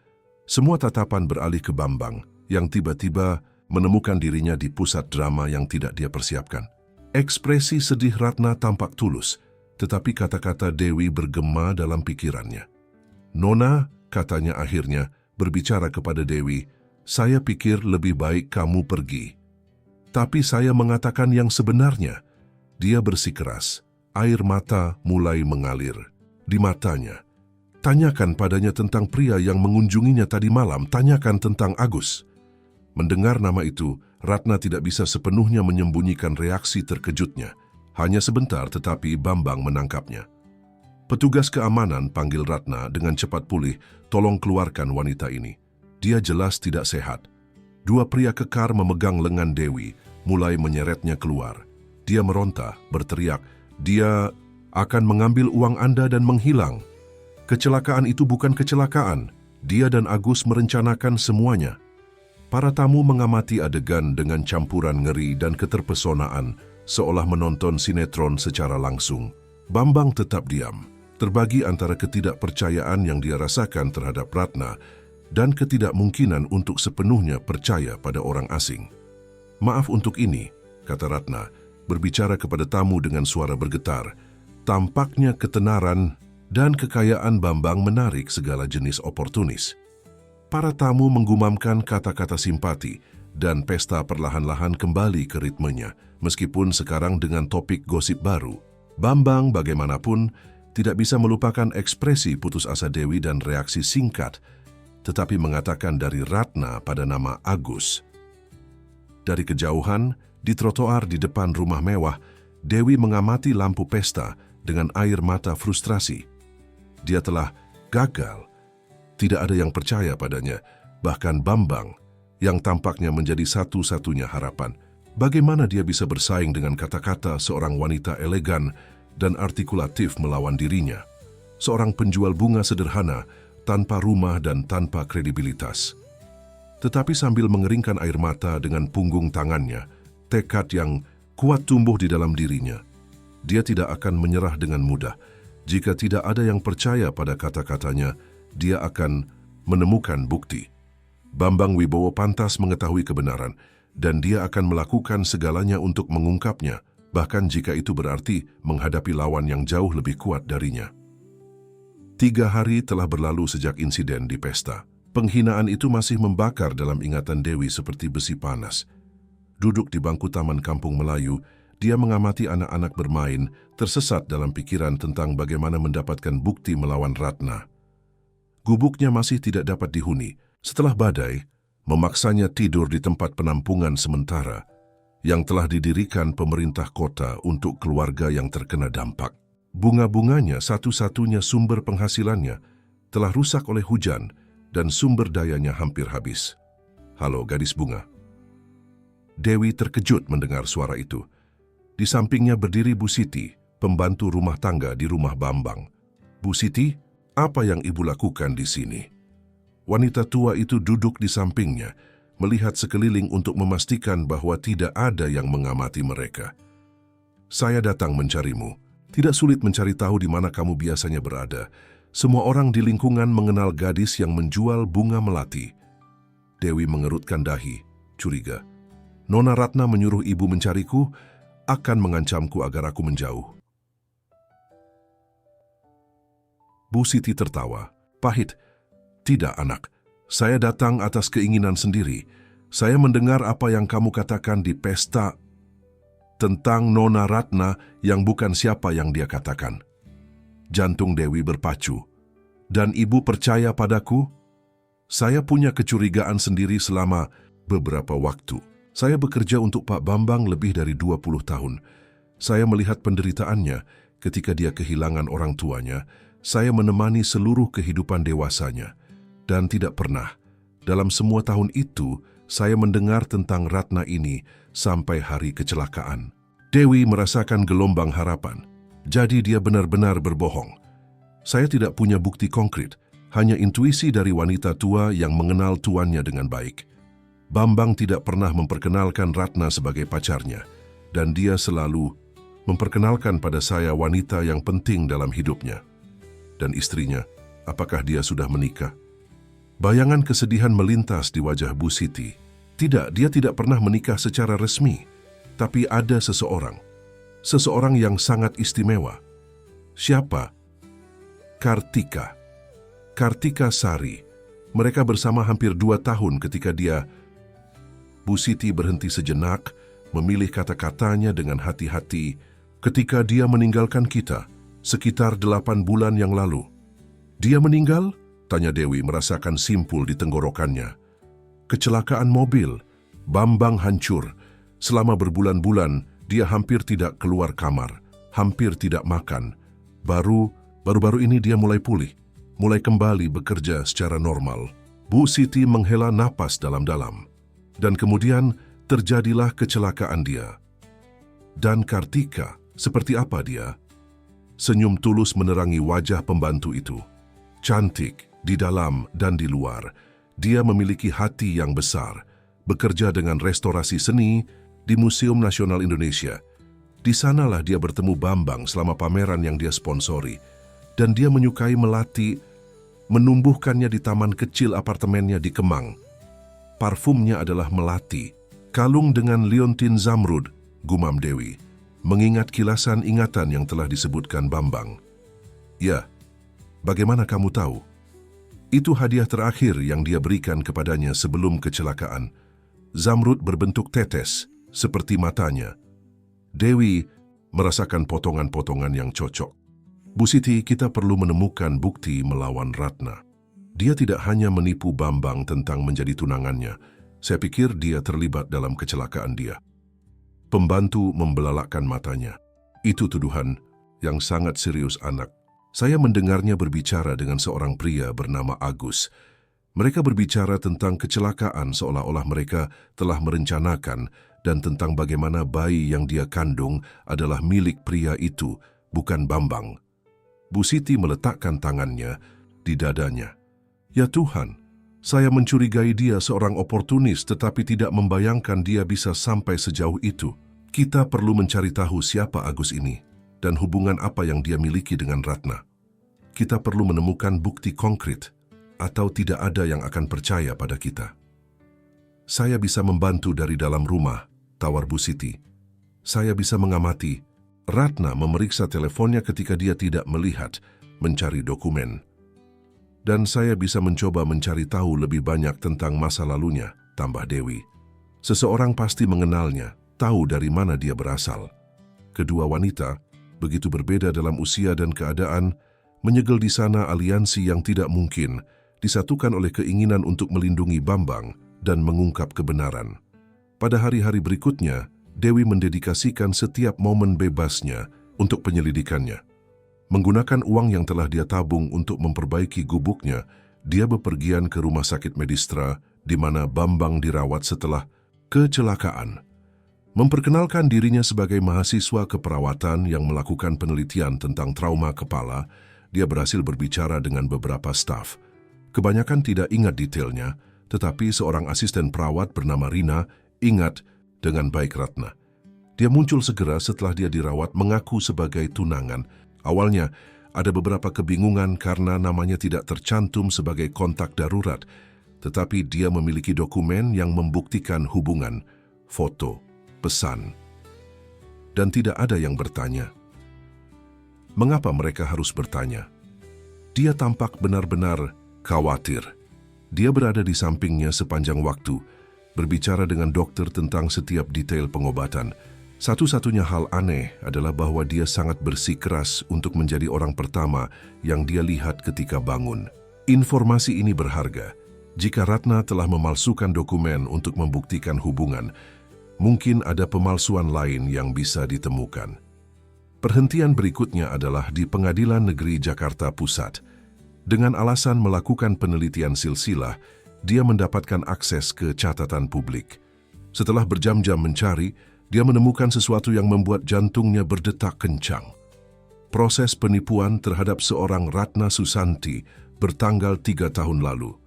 Semua tatapan beralih ke Bambang, yang tiba-tiba menemukan dirinya di pusat drama yang tidak dia persiapkan. Ekspresi sedih Ratna tampak tulus, tetapi kata-kata Dewi bergema dalam pikirannya. "Nona," katanya akhirnya, berbicara kepada Dewi, "saya pikir lebih baik kamu pergi." "Tapi saya mengatakan yang sebenarnya." Dia bersikeras, air mata mulai mengalir di matanya. "Tanyakan padanya tentang pria yang mengunjunginya tadi malam, tanyakan tentang Agus." Mendengar nama itu, Ratna tidak bisa sepenuhnya menyembunyikan reaksi terkejutnya. Hanya sebentar, tetapi Bambang menangkapnya. "Petugas keamanan," panggil Ratna dengan cepat pulih, "tolong keluarkan wanita ini. Dia jelas tidak sehat." Dua pria kekar memegang lengan Dewi, mulai menyeretnya keluar. Dia meronta, berteriak, "Dia akan mengambil uang Anda dan menghilang. Kecelakaan itu bukan kecelakaan. Dia dan Agus merencanakan semuanya." Para tamu mengamati adegan dengan campuran ngeri dan keterpesonaan, seolah menonton sinetron secara langsung. Bambang tetap diam, terbagi antara ketidakpercayaan yang dia rasakan terhadap Ratna dan ketidakmungkinan untuk sepenuhnya percaya pada orang asing. "Maaf untuk ini," kata Ratna, berbicara kepada tamu dengan suara bergetar. Tampaknya ketenaran dan kekayaan Bambang menarik segala jenis oportunis. Para tamu menggumamkan kata-kata simpati dan pesta perlahan-lahan kembali ke ritmenya, meskipun sekarang dengan topik gosip baru. Bambang bagaimanapun tidak bisa melupakan ekspresi putus asa Dewi dan reaksi singkat, tetapi mengatakan dari Ratna pada nama Agus. Dari kejauhan, di trotoar di depan rumah mewah, Dewi mengamati lampu pesta dengan air mata frustrasi. Dia telah gagal. Tidak ada yang percaya padanya, bahkan Bambang, yang tampaknya menjadi satu-satunya harapan. Bagaimana dia bisa bersaing dengan kata-kata seorang wanita elegan dan artikulatif melawan dirinya? Seorang penjual bunga sederhana, tanpa rumah dan tanpa kredibilitas. Tetapi sambil mengeringkan air mata dengan punggung tangannya, tekad yang kuat tumbuh di dalam dirinya. Dia tidak akan menyerah dengan mudah. Jika tidak ada yang percaya pada kata-katanya, dia akan menemukan bukti. Bambang Wibowo pantas mengetahui kebenaran, dan dia akan melakukan segalanya untuk mengungkapnya, bahkan jika itu berarti menghadapi lawan yang jauh lebih kuat darinya. 3 hari telah berlalu sejak insiden di pesta. Penghinaan itu masih membakar dalam ingatan Dewi seperti besi panas. Duduk di bangku Taman Kampung Melayu, dia mengamati anak-anak bermain, tersesat dalam pikiran tentang bagaimana mendapatkan bukti melawan Ratna. Gubuknya masih tidak dapat dihuni. Setelah badai, memaksanya tidur di tempat penampungan sementara yang telah didirikan pemerintah kota untuk keluarga yang terkena dampak. Bunga-bunganya, satu-satunya sumber penghasilannya, telah rusak oleh hujan dan sumber dayanya hampir habis. "Halo, gadis bunga." Dewi terkejut mendengar suara itu. Di sampingnya berdiri Bu Siti, pembantu rumah tangga di rumah Bambang. "Bu Siti, apa yang ibu lakukan di sini?" Wanita tua itu duduk di sampingnya, melihat sekeliling untuk memastikan bahwa tidak ada yang mengamati mereka. "Saya datang mencarimu. Tidak sulit mencari tahu di mana kamu biasanya berada. Semua orang di lingkungan mengenal gadis yang menjual bunga melati." Dewi mengerutkan dahi, curiga. "Nona Ratna menyuruh ibu mencariku, akan mengancamku agar aku menjauh." Bu Siti tertawa. "Pahit." "Tidak, anak. Saya datang atas keinginan sendiri. Saya mendengar apa yang kamu katakan di pesta tentang Nona Ratna yang bukan siapa yang dia katakan." Jantung Dewi berpacu. "Dan ibu percaya padaku?" "Saya punya kecurigaan sendiri selama beberapa waktu. Saya bekerja untuk Pak Bambang lebih dari 20 tahun. Saya melihat penderitaannya ketika dia kehilangan orang tuanya. Saya menemani seluruh kehidupan dewasanya. Dan tidak pernah, dalam semua tahun itu, saya mendengar tentang Ratna ini sampai hari kecelakaan." Dewi merasakan gelombang harapan. Jadi dia benar-benar berbohong. "Saya tidak punya bukti konkret, hanya intuisi dari wanita tua yang mengenal tuannya dengan baik. Bambang tidak pernah memperkenalkan Ratna sebagai pacarnya, dan dia selalu memperkenalkan pada saya wanita yang penting dalam hidupnya. Dan istrinya, apakah dia sudah menikah?" Bayangan kesedihan melintas di wajah Bu Siti. Tidak, dia tidak pernah menikah secara resmi, tapi ada seseorang yang sangat istimewa. Siapa? Kartika. Kartika Sari. Mereka bersama hampir 2 tahun ketika dia... Bu Siti berhenti sejenak, memilih kata-katanya dengan hati-hati ketika dia meninggalkan kita sekitar 8 bulan yang lalu. "Dia meninggal?" tanya Dewi merasakan simpul di tenggorokannya. "Kecelakaan mobil. Bambang hancur. Selama berbulan-bulan, dia hampir tidak keluar kamar, hampir tidak makan. Baru-baru ini dia mulai pulih, mulai kembali bekerja secara normal." Bu Siti menghela napas dalam-dalam. Dan kemudian terjadilah kecelakaan dia. Dan Kartika, seperti apa dia? Senyum tulus menerangi wajah pembantu itu. Cantik di dalam dan di luar. Dia memiliki hati yang besar. Bekerja dengan restorasi seni di Museum Nasional Indonesia. Di sanalah dia bertemu Bambang selama pameran yang dia sponsori. Dan dia menyukai melati, menumbuhkannya di taman kecil apartemennya di Kemang. Parfumnya adalah melati, kalung dengan liontin zamrud, gumam Dewi, mengingat kilasan ingatan yang telah disebutkan Bambang. "Ya, bagaimana kamu tahu?" "Itu hadiah terakhir yang dia berikan kepadanya sebelum kecelakaan. Zamrud berbentuk tetes, seperti matanya." Dewi merasakan potongan-potongan yang cocok. "Bu Siti, kita perlu menemukan bukti melawan Ratna. Dia tidak hanya menipu Bambang tentang menjadi tunangannya. Saya pikir dia terlibat dalam kecelakaan dia." Pembantu membelalakkan matanya. "Itu tuduhan yang sangat serius, anak. Saya mendengarnya berbicara dengan seorang pria bernama Agus. Mereka berbicara tentang kecelakaan seolah-olah mereka telah merencanakan dan tentang bagaimana bayi yang dia kandung adalah milik pria itu, bukan Bambang." Bu Siti meletakkan tangannya di dadanya. "Ya Tuhan, saya mencurigai dia seorang oportunis tetapi tidak membayangkan dia bisa sampai sejauh itu. Kita perlu mencari tahu siapa Agus ini." dan hubungan apa yang dia miliki dengan Ratna. Kita perlu menemukan bukti konkret, atau tidak ada yang akan percaya pada kita. Saya bisa membantu dari dalam rumah, tawar Bu Siti. Saya bisa mengamati Ratna memeriksa teleponnya ketika dia tidak melihat, mencari dokumen. Dan saya bisa mencoba mencari tahu lebih banyak tentang masa lalunya, tambah Dewi. Seseorang pasti mengenalnya, tahu dari mana dia berasal. Kedua wanita, begitu berbeda dalam usia dan keadaan, menyegel di sana aliansi yang tidak mungkin, disatukan oleh keinginan untuk melindungi Bambang dan mengungkap kebenaran. Pada hari-hari berikutnya, Dewi mendedikasikan setiap momen bebasnya untuk penyelidikannya. Menggunakan uang yang telah dia tabung untuk memperbaiki gubuknya, dia bepergian ke rumah sakit Medistra di mana Bambang dirawat setelah kecelakaan. Memperkenalkan dirinya sebagai mahasiswa keperawatan yang melakukan penelitian tentang trauma kepala, dia berhasil berbicara dengan beberapa staf. Kebanyakan tidak ingat detailnya, tetapi seorang asisten perawat bernama Rina ingat dengan baik Ratna. Dia muncul segera setelah dia dirawat mengaku sebagai tunangan. Awalnya, ada beberapa kebingungan karena namanya tidak tercantum sebagai kontak darurat, tetapi dia memiliki dokumen yang membuktikan hubungan, foto, pesan. Dan tidak ada yang bertanya. Mengapa mereka harus bertanya? Dia tampak benar-benar khawatir. Dia berada di sampingnya sepanjang waktu, berbicara dengan dokter tentang setiap detail pengobatan. Satu-satunya hal aneh adalah bahwa dia sangat bersikeras untuk menjadi orang pertama yang dia lihat ketika bangun. Informasi ini berharga. Jika Ratna telah memalsukan dokumen untuk membuktikan hubungan, mungkin ada pemalsuan lain yang bisa ditemukan. Perhentian berikutnya adalah di Pengadilan Negeri Jakarta Pusat. Dengan alasan melakukan penelitian silsilah, dia mendapatkan akses ke catatan publik. Setelah berjam-jam mencari, dia menemukan sesuatu yang membuat jantungnya berdetak kencang. Proses penipuan terhadap seorang Ratna Susanti bertanggal 3 tahun lalu.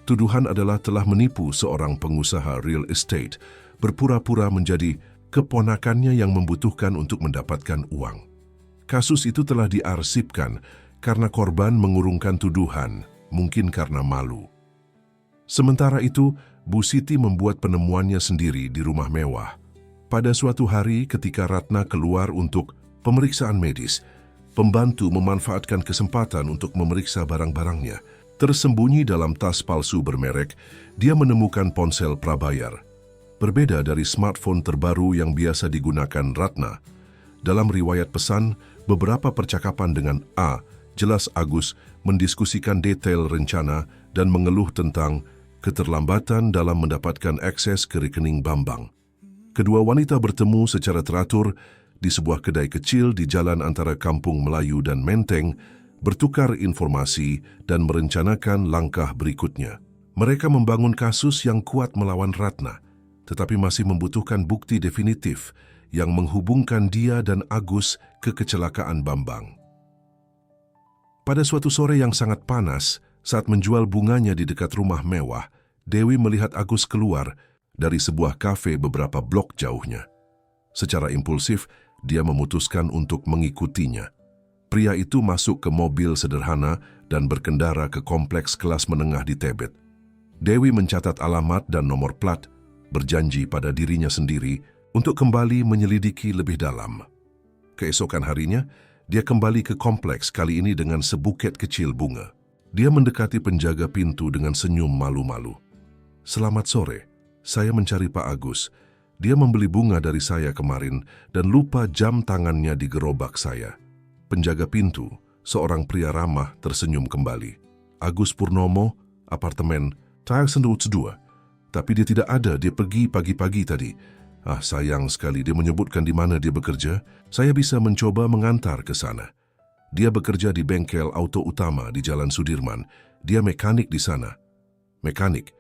Tuduhan adalah telah menipu seorang pengusaha real estate, berpura-pura menjadi keponakannya yang membutuhkan untuk mendapatkan uang. Kasus itu telah diarsipkan karena korban mengurungkan tuduhan, mungkin karena malu. Sementara itu, Bu Siti membuat penemuannya sendiri di rumah mewah. Pada suatu hari ketika Ratna keluar untuk pemeriksaan medis, pembantu memanfaatkan kesempatan untuk memeriksa barang-barangnya. Tersembunyi dalam tas palsu bermerek, dia menemukan ponsel prabayar. Berbeda dari smartphone terbaru yang biasa digunakan Ratna. Dalam riwayat pesan, beberapa percakapan dengan A, jelas Agus mendiskusikan detail rencana dan mengeluh tentang keterlambatan dalam mendapatkan akses ke rekening Bambang. Kedua wanita bertemu secara teratur di sebuah kedai kecil di jalan antara Kampung Melayu dan Menteng, bertukar informasi dan merencanakan langkah berikutnya. Mereka membangun kasus yang kuat melawan Ratna, tetapi masih membutuhkan bukti definitif yang menghubungkan dia dan Agus ke kecelakaan Bambang. Pada suatu sore yang sangat panas, saat menjual bunganya di dekat rumah mewah, Dewi melihat Agus keluar dari sebuah kafe beberapa blok jauhnya. Secara impulsif, dia memutuskan untuk mengikutinya. Pria itu masuk ke mobil sederhana dan berkendara ke kompleks kelas menengah di Tebet. Dewi mencatat alamat dan nomor plat, berjanji pada dirinya sendiri untuk kembali menyelidiki lebih dalam. Keesokan harinya, dia kembali ke kompleks kali ini dengan sebuket kecil bunga. Dia mendekati penjaga pintu dengan senyum malu-malu. "Selamat sore, saya mencari Pak Agus. Dia membeli bunga dari saya kemarin dan lupa jam tangannya di gerobak saya." Penjaga pintu, seorang pria ramah, tersenyum kembali. "Agus Purnomo, apartemen Thailand 2. Tapi dia tidak ada, dia pergi pagi-pagi tadi. Sayang sekali, dia menyebutkan di mana dia bekerja. Saya bisa mencoba mengantar ke sana. Dia bekerja di bengkel auto utama di Jalan Sudirman. Dia mekanik di sana." Mekanik.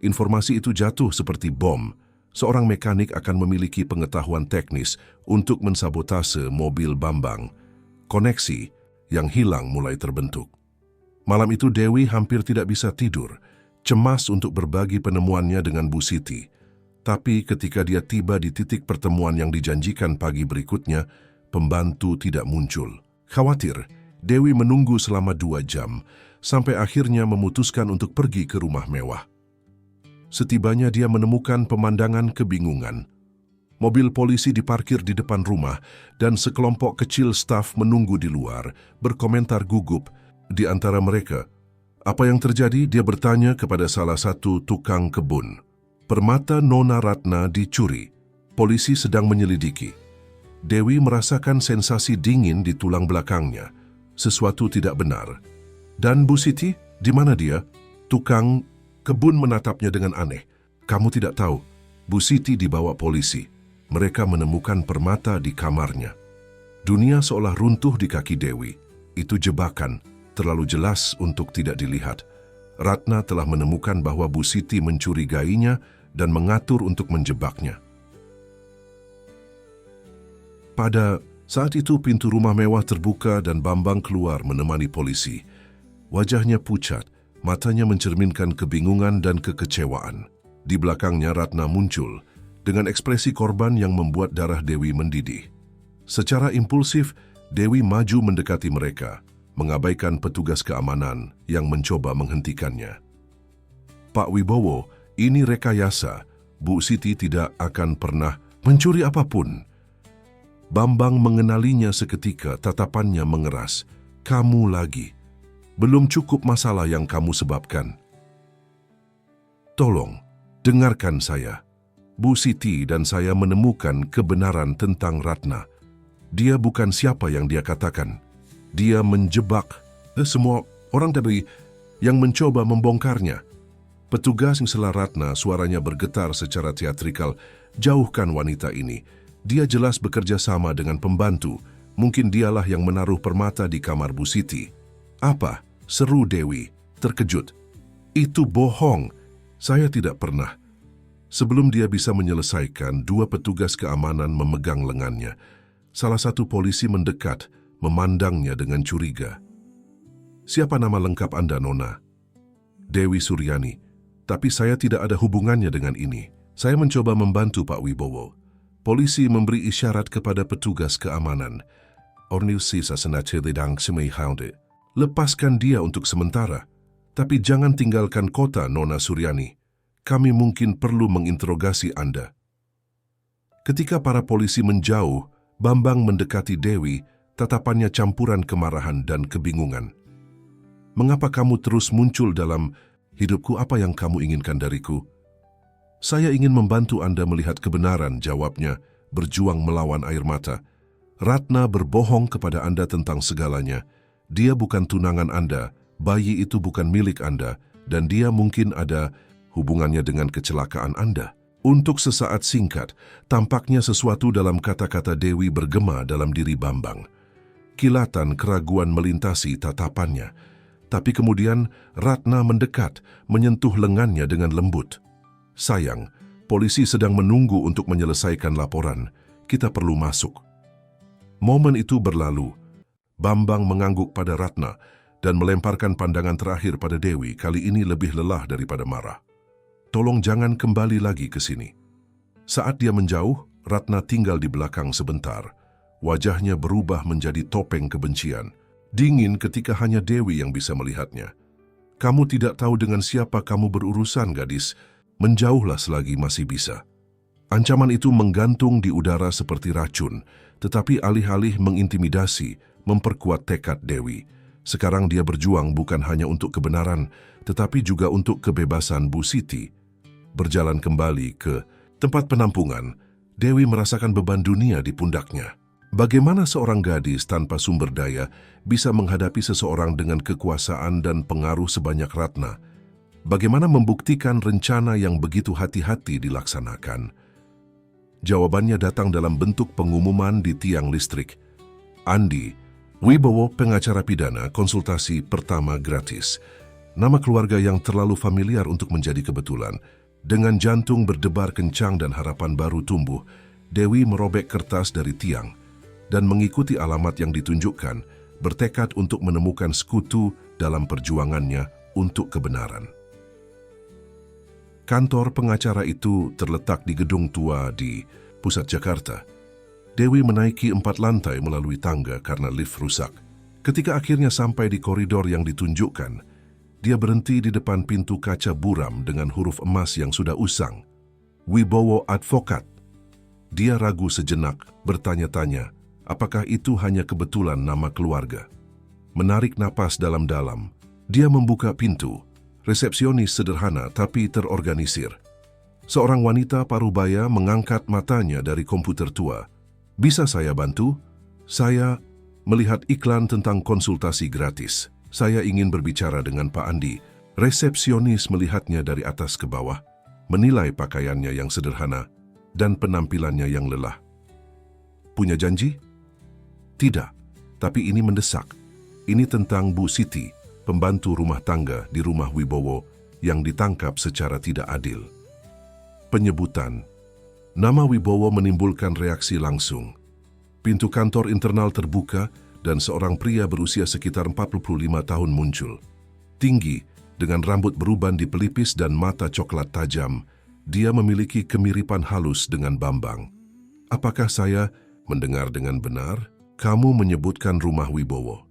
Informasi itu jatuh seperti bom. Seorang mekanik akan memiliki pengetahuan teknis untuk mensabotase mobil Bambang. Koneksi yang hilang mulai terbentuk. Malam itu Dewi hampir tidak bisa tidur, cemas untuk berbagi penemuannya dengan Bu Siti. Tapi ketika dia tiba di titik pertemuan yang dijanjikan pagi berikutnya, pembantu tidak muncul. Khawatir, Dewi menunggu selama 2 jam, sampai akhirnya memutuskan untuk pergi ke rumah mewah. Setibanya dia menemukan pemandangan kebingungan. Mobil polisi diparkir di depan rumah dan sekelompok kecil staf menunggu di luar, berkomentar gugup. Di antara mereka, apa yang terjadi? Dia bertanya kepada salah satu tukang kebun. Permata Nona Ratna dicuri. Polisi sedang menyelidiki. Dewi merasakan sensasi dingin di tulang belakangnya. Sesuatu tidak benar. Dan Bu Siti, di mana dia? Tukang kebun menatapnya dengan aneh. Kamu tidak tahu, Bu Siti dibawa polisi. Mereka menemukan permata di kamarnya. Dunia seolah runtuh di kaki Dewi. Itu jebakan, terlalu jelas untuk tidak dilihat. Ratna telah menemukan bahwa Bu Siti mencurigainya dan mengatur untuk menjebaknya. Pada saat itu pintu rumah mewah terbuka dan Bambang keluar menemani polisi. Wajahnya pucat, matanya mencerminkan kebingungan dan kekecewaan. Di belakangnya Ratna muncul, dengan ekspresi korban yang membuat darah Dewi mendidih. Secara impulsif, Dewi maju mendekati mereka, mengabaikan petugas keamanan yang mencoba menghentikannya. Pak Wibowo, ini rekayasa. Bu Siti tidak akan pernah mencuri apapun. Bambang mengenalinya seketika, tatapannya mengeras. Kamu lagi. Belum cukup masalah yang kamu sebabkan. Tolong, dengarkan saya. Bu Siti dan saya menemukan kebenaran tentang Ratna. Dia bukan siapa yang dia katakan. Dia menjebak semua orang tadi yang mencoba membongkarnya. Petugas yang sela Ratna, suaranya bergetar secara teatrikal. Jauhkan wanita ini. Dia jelas bekerja sama dengan pembantu. Mungkin dialah yang menaruh permata di kamar Bu Siti. Apa? Seru Dewi, terkejut. Itu bohong. Saya tidak pernah. Sebelum dia bisa menyelesaikan, 2 petugas keamanan memegang lengannya. Salah satu polisi mendekat, memandangnya dengan curiga. Siapa nama lengkap Anda, Nona? Dewi Suryani. Tapi saya tidak ada hubungannya dengan ini. Saya mencoba membantu Pak Wibowo. Polisi memberi isyarat kepada petugas keamanan. Lepaskan dia untuk sementara. Tapi jangan tinggalkan kota, Nona Suryani. Kami mungkin perlu menginterogasi Anda. Ketika para polisi menjauh, Bambang mendekati Dewi, tatapannya campuran kemarahan dan kebingungan. Mengapa kamu terus muncul dalam hidupku? Apa yang kamu inginkan dariku? Saya ingin membantu Anda melihat kebenaran, jawabnya, berjuang melawan air mata. Ratna berbohong kepada Anda tentang segalanya. Dia bukan tunangan Anda, bayi itu bukan milik Anda, dan dia mungkin ada hubungannya dengan kecelakaan Anda. Untuk sesaat singkat, tampaknya sesuatu dalam kata-kata Dewi bergema dalam diri Bambang. Kilatan keraguan melintasi tatapannya. Tapi kemudian Ratna mendekat, menyentuh lengannya dengan lembut. Sayang, polisi sedang menunggu untuk menyelesaikan laporan. Kita perlu masuk. Momen itu berlalu. Bambang mengangguk pada Ratna dan melemparkan pandangan terakhir pada Dewi, kali ini lebih lelah daripada marah. Tolong jangan kembali lagi ke sini. Saat dia menjauh, Ratna tinggal di belakang sebentar. Wajahnya berubah menjadi topeng kebencian. Dingin ketika hanya Dewi yang bisa melihatnya. Kamu tidak tahu dengan siapa kamu berurusan, gadis. Menjauhlah selagi masih bisa. Ancaman itu menggantung di udara seperti racun, tetapi alih-alih mengintimidasi, memperkuat tekad Dewi. Sekarang dia berjuang bukan hanya untuk kebenaran, tetapi juga untuk kebebasan Bu Siti. Berjalan kembali ke tempat penampungan, Dewi merasakan beban dunia di pundaknya. Bagaimana seorang gadis tanpa sumber daya bisa menghadapi seseorang dengan kekuasaan dan pengaruh sebanyak Ratna? Bagaimana membuktikan rencana yang begitu hati-hati dilaksanakan? Jawabannya datang dalam bentuk pengumuman di tiang listrik. Andi Wibowo, pengacara pidana, konsultasi pertama gratis. Nama keluarga yang terlalu familiar untuk menjadi kebetulan. Dengan jantung berdebar kencang dan harapan baru tumbuh, Dewi merobek kertas dari tiang dan mengikuti alamat yang ditunjukkan, bertekad untuk menemukan sekutu dalam perjuangannya untuk kebenaran. Kantor pengacara itu terletak di gedung tua di pusat Jakarta. Dewi menaiki 4 lantai melalui tangga karena lift rusak. Ketika akhirnya sampai di koridor yang ditunjukkan, dia berhenti di depan pintu kaca buram dengan huruf emas yang sudah usang. Wibowo Advokat. Dia ragu sejenak, bertanya-tanya, apakah itu hanya kebetulan nama keluarga? Menarik napas dalam-dalam, dia membuka pintu. Resepsionis sederhana tapi terorganisir. Seorang wanita parubaya mengangkat matanya dari komputer tua. Bisa saya bantu? Saya melihat iklan tentang konsultasi gratis. Saya ingin berbicara dengan Pak Andi. Resepsionis melihatnya dari atas ke bawah, menilai pakaiannya yang sederhana dan penampilannya yang lelah. Punya janji? Tidak, tapi ini mendesak. Ini tentang Bu Siti, pembantu rumah tangga di rumah Wibowo yang ditangkap secara tidak adil. Penyebutan nama Wibowo menimbulkan reaksi langsung. Pintu kantor internal terbuka dan seorang pria berusia sekitar 45 tahun muncul. Tinggi, dengan rambut beruban di pelipis dan mata coklat tajam, dia memiliki kemiripan halus dengan Bambang. Apakah saya mendengar dengan benar? Kamu menyebutkan rumah Wibowo.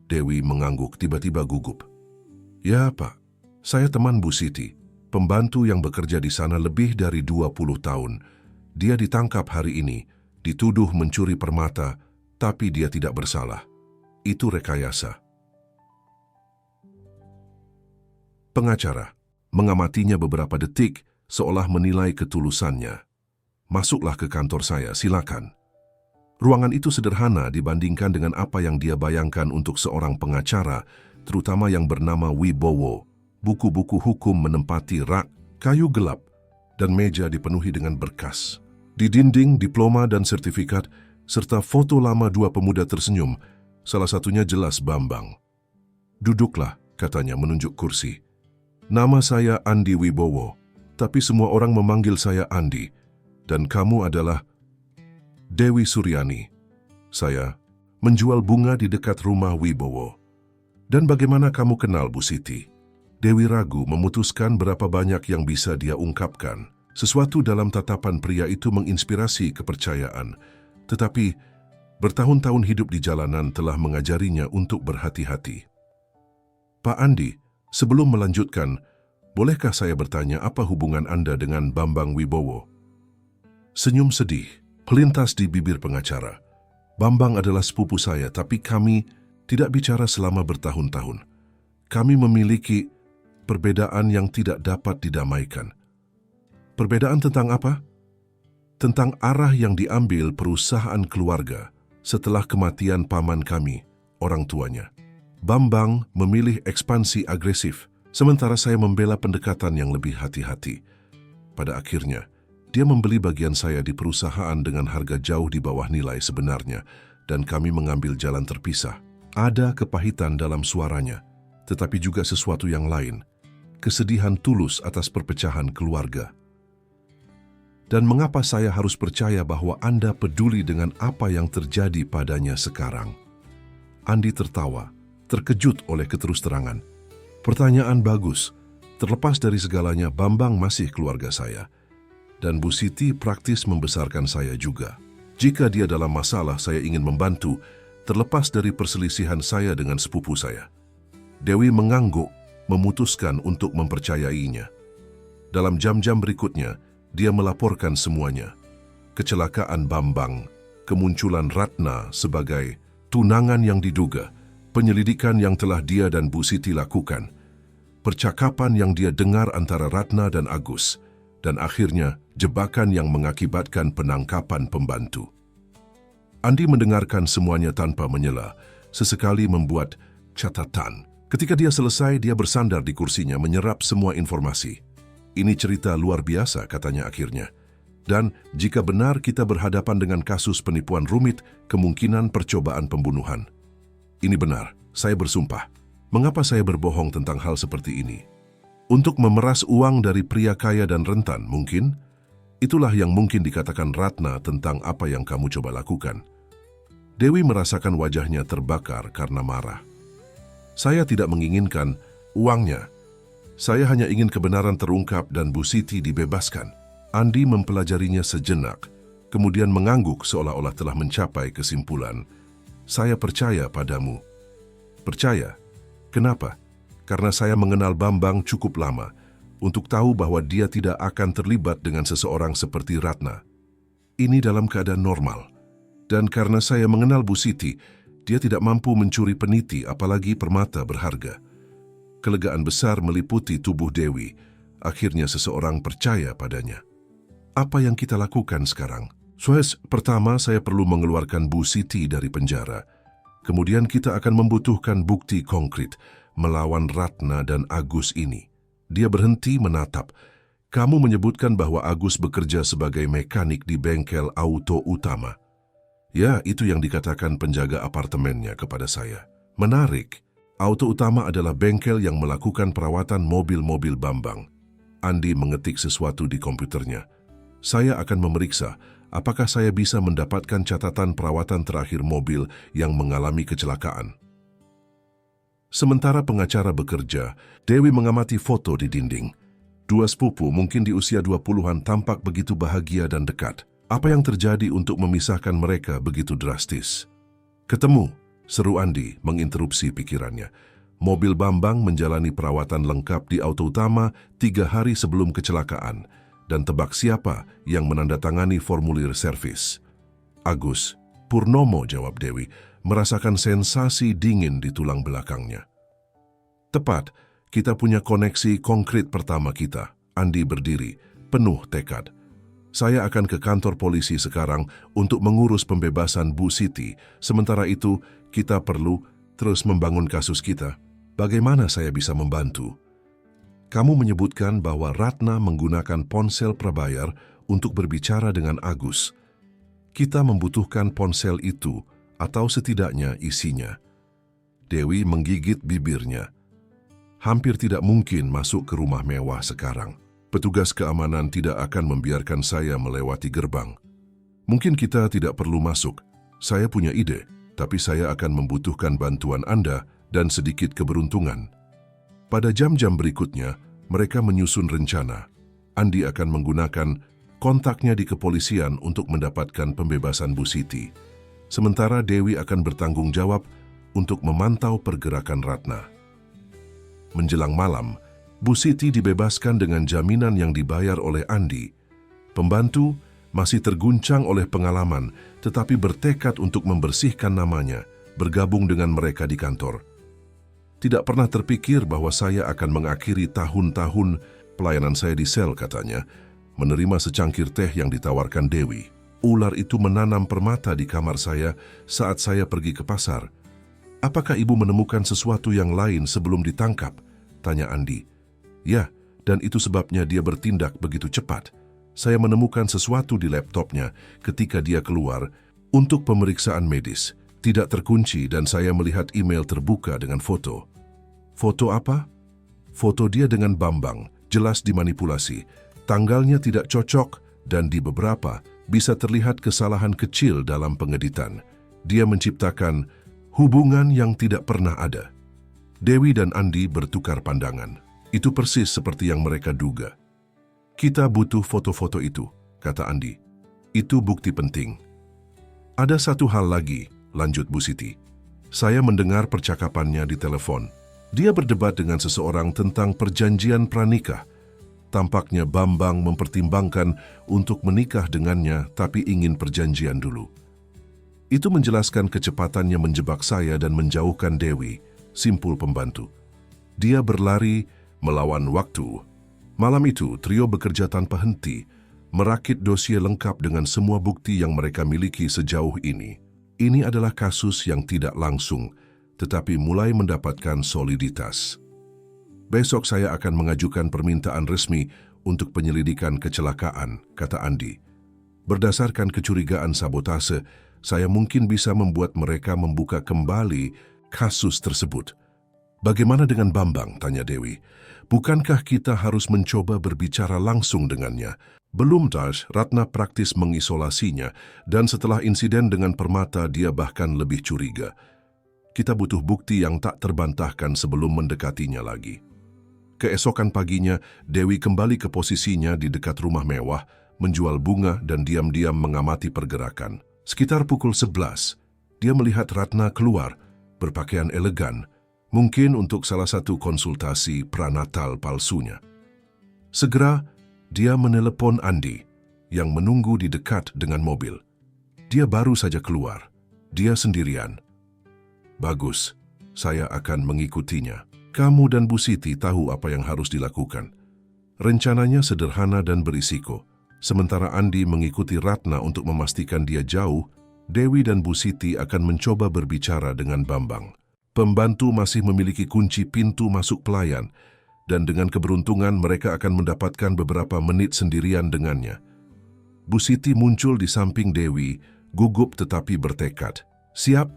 Dewi mengangguk tiba-tiba gugup. Ya Pak, saya teman Bu Siti, pembantu yang bekerja di sana lebih dari 20 tahun. Dia ditangkap hari ini, dituduh mencuri permata, tapi dia tidak bersalah. Itu rekayasa. Pengacara mengamatinya beberapa detik seolah menilai ketulusannya. Masuklah ke kantor saya, silakan. Ruangan itu sederhana dibandingkan dengan apa yang dia bayangkan untuk seorang pengacara, terutama yang bernama Wibowo. Buku-buku hukum menempati rak, kayu gelap, dan meja dipenuhi dengan berkas. Di dinding, diploma dan sertifikat, serta foto lama 2 pemuda tersenyum, salah satunya jelas Bambang. Duduklah, katanya menunjuk kursi. Nama saya Andi Wibowo, tapi semua orang memanggil saya Andi, dan kamu adalah Dewi Suryani. Saya menjual bunga di dekat rumah Wibowo. Dan bagaimana kamu kenal Bu Siti? Dewi ragu memutuskan berapa banyak yang bisa dia ungkapkan. Sesuatu dalam tatapan pria itu menginspirasi kepercayaan. Tetapi bertahun-tahun hidup di jalanan telah mengajarinya untuk berhati-hati. Pak Andi, sebelum melanjutkan, bolehkah saya bertanya apa hubungan Anda dengan Bambang Wibowo? Senyum sedih pelintas di bibir pengacara. Bambang adalah sepupu saya, tapi kami tidak bicara selama bertahun-tahun. Kami memiliki perbedaan yang tidak dapat didamaikan. Perbedaan tentang apa? Tentang arah yang diambil perusahaan keluarga setelah kematian paman kami, orang tuanya. Bambang memilih ekspansi agresif, sementara saya membela pendekatan yang lebih hati-hati. Pada akhirnya, dia membeli bagian saya di perusahaan dengan harga jauh di bawah nilai sebenarnya, dan kami mengambil jalan terpisah. Ada kepahitan dalam suaranya, tetapi juga sesuatu yang lain, kesedihan tulus atas perpecahan keluarga. Dan mengapa saya harus percaya bahwa Anda peduli dengan apa yang terjadi padanya sekarang? Andi tertawa, terkejut oleh keterus-terangan. Pertanyaan bagus. Terlepas dari segalanya, Bambang masih keluarga saya. Dan Bu Siti praktis membesarkan saya juga. Jika dia dalam masalah, saya ingin membantu, terlepas dari perselisihan saya dengan sepupu saya. Dewi mengangguk, memutuskan untuk mempercayainya. Dalam jam-jam berikutnya, dia melaporkan semuanya. Kecelakaan Bambang, kemunculan Ratna sebagai tunangan yang diduga, penyelidikan yang telah dia dan Bu Siti lakukan, percakapan yang dia dengar antara Ratna dan Agus, dan akhirnya jebakan yang mengakibatkan penangkapan pembantu. Andi mendengarkan semuanya tanpa menyela, sesekali membuat catatan. Ketika dia selesai, dia bersandar di kursinya menyerap semua informasi. Ini cerita luar biasa, katanya akhirnya. Dan jika benar kita berhadapan dengan kasus penipuan rumit, kemungkinan percobaan pembunuhan. Ini benar, saya bersumpah. Mengapa saya berbohong tentang hal seperti ini? Untuk memeras uang dari pria kaya dan rentan, mungkin? Itulah yang mungkin dikatakan Ratna tentang apa yang kamu coba lakukan. Dewi merasakan wajahnya terbakar karena marah. Saya tidak menginginkan uangnya. Saya hanya ingin kebenaran terungkap dan Bu Siti dibebaskan. Andi mempelajarinya sejenak. kemudian mengangguk seolah-olah telah mencapai kesimpulan. Saya percaya padamu. Percaya? Kenapa? Karena saya mengenal Bambang cukup lama untuk tahu bahwa dia tidak akan terlibat dengan seseorang seperti Ratna. Ini dalam keadaan normal. Dan karena saya mengenal Bu Siti, dia tidak mampu mencuri peniti apalagi permata berharga. Kelegaan besar meliputi tubuh Dewi. Akhirnya seseorang percaya padanya. Apa yang kita lakukan sekarang? Pertama, saya perlu mengeluarkan Bu Siti dari penjara. Kemudian kita akan membutuhkan bukti konkret melawan Ratna dan Agus ini. Dia berhenti menatap. Kamu menyebutkan bahwa Agus bekerja sebagai mekanik di bengkel auto utama. Ya, itu yang dikatakan penjaga apartemennya kepada saya. Menarik. Auto utama adalah bengkel yang melakukan perawatan mobil-mobil Bambang. Andi mengetik sesuatu di komputernya. Saya akan memeriksa apakah saya bisa mendapatkan catatan perawatan terakhir mobil yang mengalami kecelakaan. Sementara pengacara bekerja, Dewi mengamati foto di dinding. Dua sepupu mungkin di usia 20-an tampak begitu bahagia dan dekat. Apa yang terjadi untuk memisahkan mereka begitu drastis? Ketemu, seru Andi menginterupsi pikirannya. Mobil Bambang menjalani perawatan lengkap di auto utama 3 hari sebelum kecelakaan. Dan tebak siapa yang menandatangani formulir servis? Agus. Purnomo, jawab Dewi, merasakan sensasi dingin di tulang belakangnya. Tepat, kita punya koneksi konkret pertama kita. Andi berdiri, penuh tekad. Saya akan ke kantor polisi sekarang untuk mengurus pembebasan Bu Siti. Sementara itu, kita perlu terus membangun kasus kita. Bagaimana saya bisa membantu? Kamu menyebutkan bahwa Ratna menggunakan ponsel prabayar untuk berbicara dengan Agus. Kita membutuhkan ponsel itu, atau setidaknya isinya. Dewi menggigit bibirnya. Hampir tidak mungkin masuk ke rumah mewah sekarang. Petugas keamanan tidak akan membiarkan saya melewati gerbang. Mungkin kita tidak perlu masuk. Saya punya ide, tapi saya akan membutuhkan bantuan Anda dan sedikit keberuntungan. Pada jam-jam berikutnya, mereka menyusun rencana. Andi akan menggunakan kontaknya di kepolisian untuk mendapatkan pembebasan Bu Siti. Sementara Dewi akan bertanggung jawab untuk memantau pergerakan Ratna. Menjelang malam, Bu Siti dibebaskan dengan jaminan yang dibayar oleh Andi. Pembantu masih terguncang oleh pengalaman, tetapi bertekad untuk membersihkan namanya, bergabung dengan mereka di kantor. Tidak pernah terpikir bahwa saya akan mengakhiri tahun-tahun pelayanan saya di sel, katanya, menerima secangkir teh yang ditawarkan Dewi. Ular itu menanam permata di kamar saya saat saya pergi ke pasar. Apakah ibu menemukan sesuatu yang lain sebelum ditangkap? Tanya Andi. Ya, dan itu sebabnya dia bertindak begitu cepat. Saya menemukan sesuatu di laptopnya ketika dia keluar untuk pemeriksaan medis. Tidak terkunci dan saya melihat email terbuka dengan foto. Foto apa? Foto dia dengan Bambang, jelas dimanipulasi. Tanggalnya tidak cocok dan di beberapa bisa terlihat kesalahan kecil dalam pengeditan. Dia menciptakan hubungan yang tidak pernah ada. Dewi dan Andi bertukar pandangan. Itu persis seperti yang mereka duga. Kita butuh foto-foto itu, kata Andi. Itu bukti penting. Ada satu hal lagi, lanjut Bu Siti. Saya mendengar percakapannya di telepon. Dia berdebat dengan seseorang tentang perjanjian pranikah. Tampaknya Bambang mempertimbangkan untuk menikah dengannya tapi ingin perjanjian dulu. Itu menjelaskan kecepatannya menjebak saya dan menjauhkan Dewi, simpul pembantu. Dia berlari melawan waktu. Malam itu trio bekerja tanpa henti, merakit dosie lengkap dengan semua bukti yang mereka miliki sejauh ini. Ini adalah kasus yang tidak langsung, tetapi mulai mendapatkan soliditas. Besok saya akan mengajukan permintaan resmi untuk penyelidikan kecelakaan, kata Andi. Berdasarkan kecurigaan sabotase, saya mungkin bisa membuat mereka membuka kembali kasus tersebut. Bagaimana dengan Bambang? Tanya Dewi. Bukankah kita harus mencoba berbicara langsung dengannya? Belum, Taj. Ratna praktis mengisolasinya, dan setelah insiden dengan permata dia bahkan lebih curiga. Kita butuh bukti yang tak terbantahkan sebelum mendekatinya lagi. Keesokan paginya, Dewi kembali ke posisinya di dekat rumah mewah, menjual bunga dan diam-diam mengamati pergerakan. Sekitar pukul 11, dia melihat Ratna keluar, berpakaian elegan, mungkin untuk salah satu konsultasi pranatal palsunya. Segera, dia menelepon Andi, yang menunggu di dekat dengan mobil. Dia baru saja keluar. Dia sendirian. Bagus, saya akan mengikutinya. Kamu dan Bu Siti tahu apa yang harus dilakukan. Rencananya sederhana dan berisiko. Sementara Andi mengikuti Ratna untuk memastikan dia jauh, Dewi dan Bu Siti akan mencoba berbicara dengan Bambang. Pembantu masih memiliki kunci pintu masuk pelayan, dan dengan keberuntungan mereka akan mendapatkan beberapa menit sendirian dengannya. Bu Siti muncul di samping Dewi, gugup tetapi bertekad. Siap?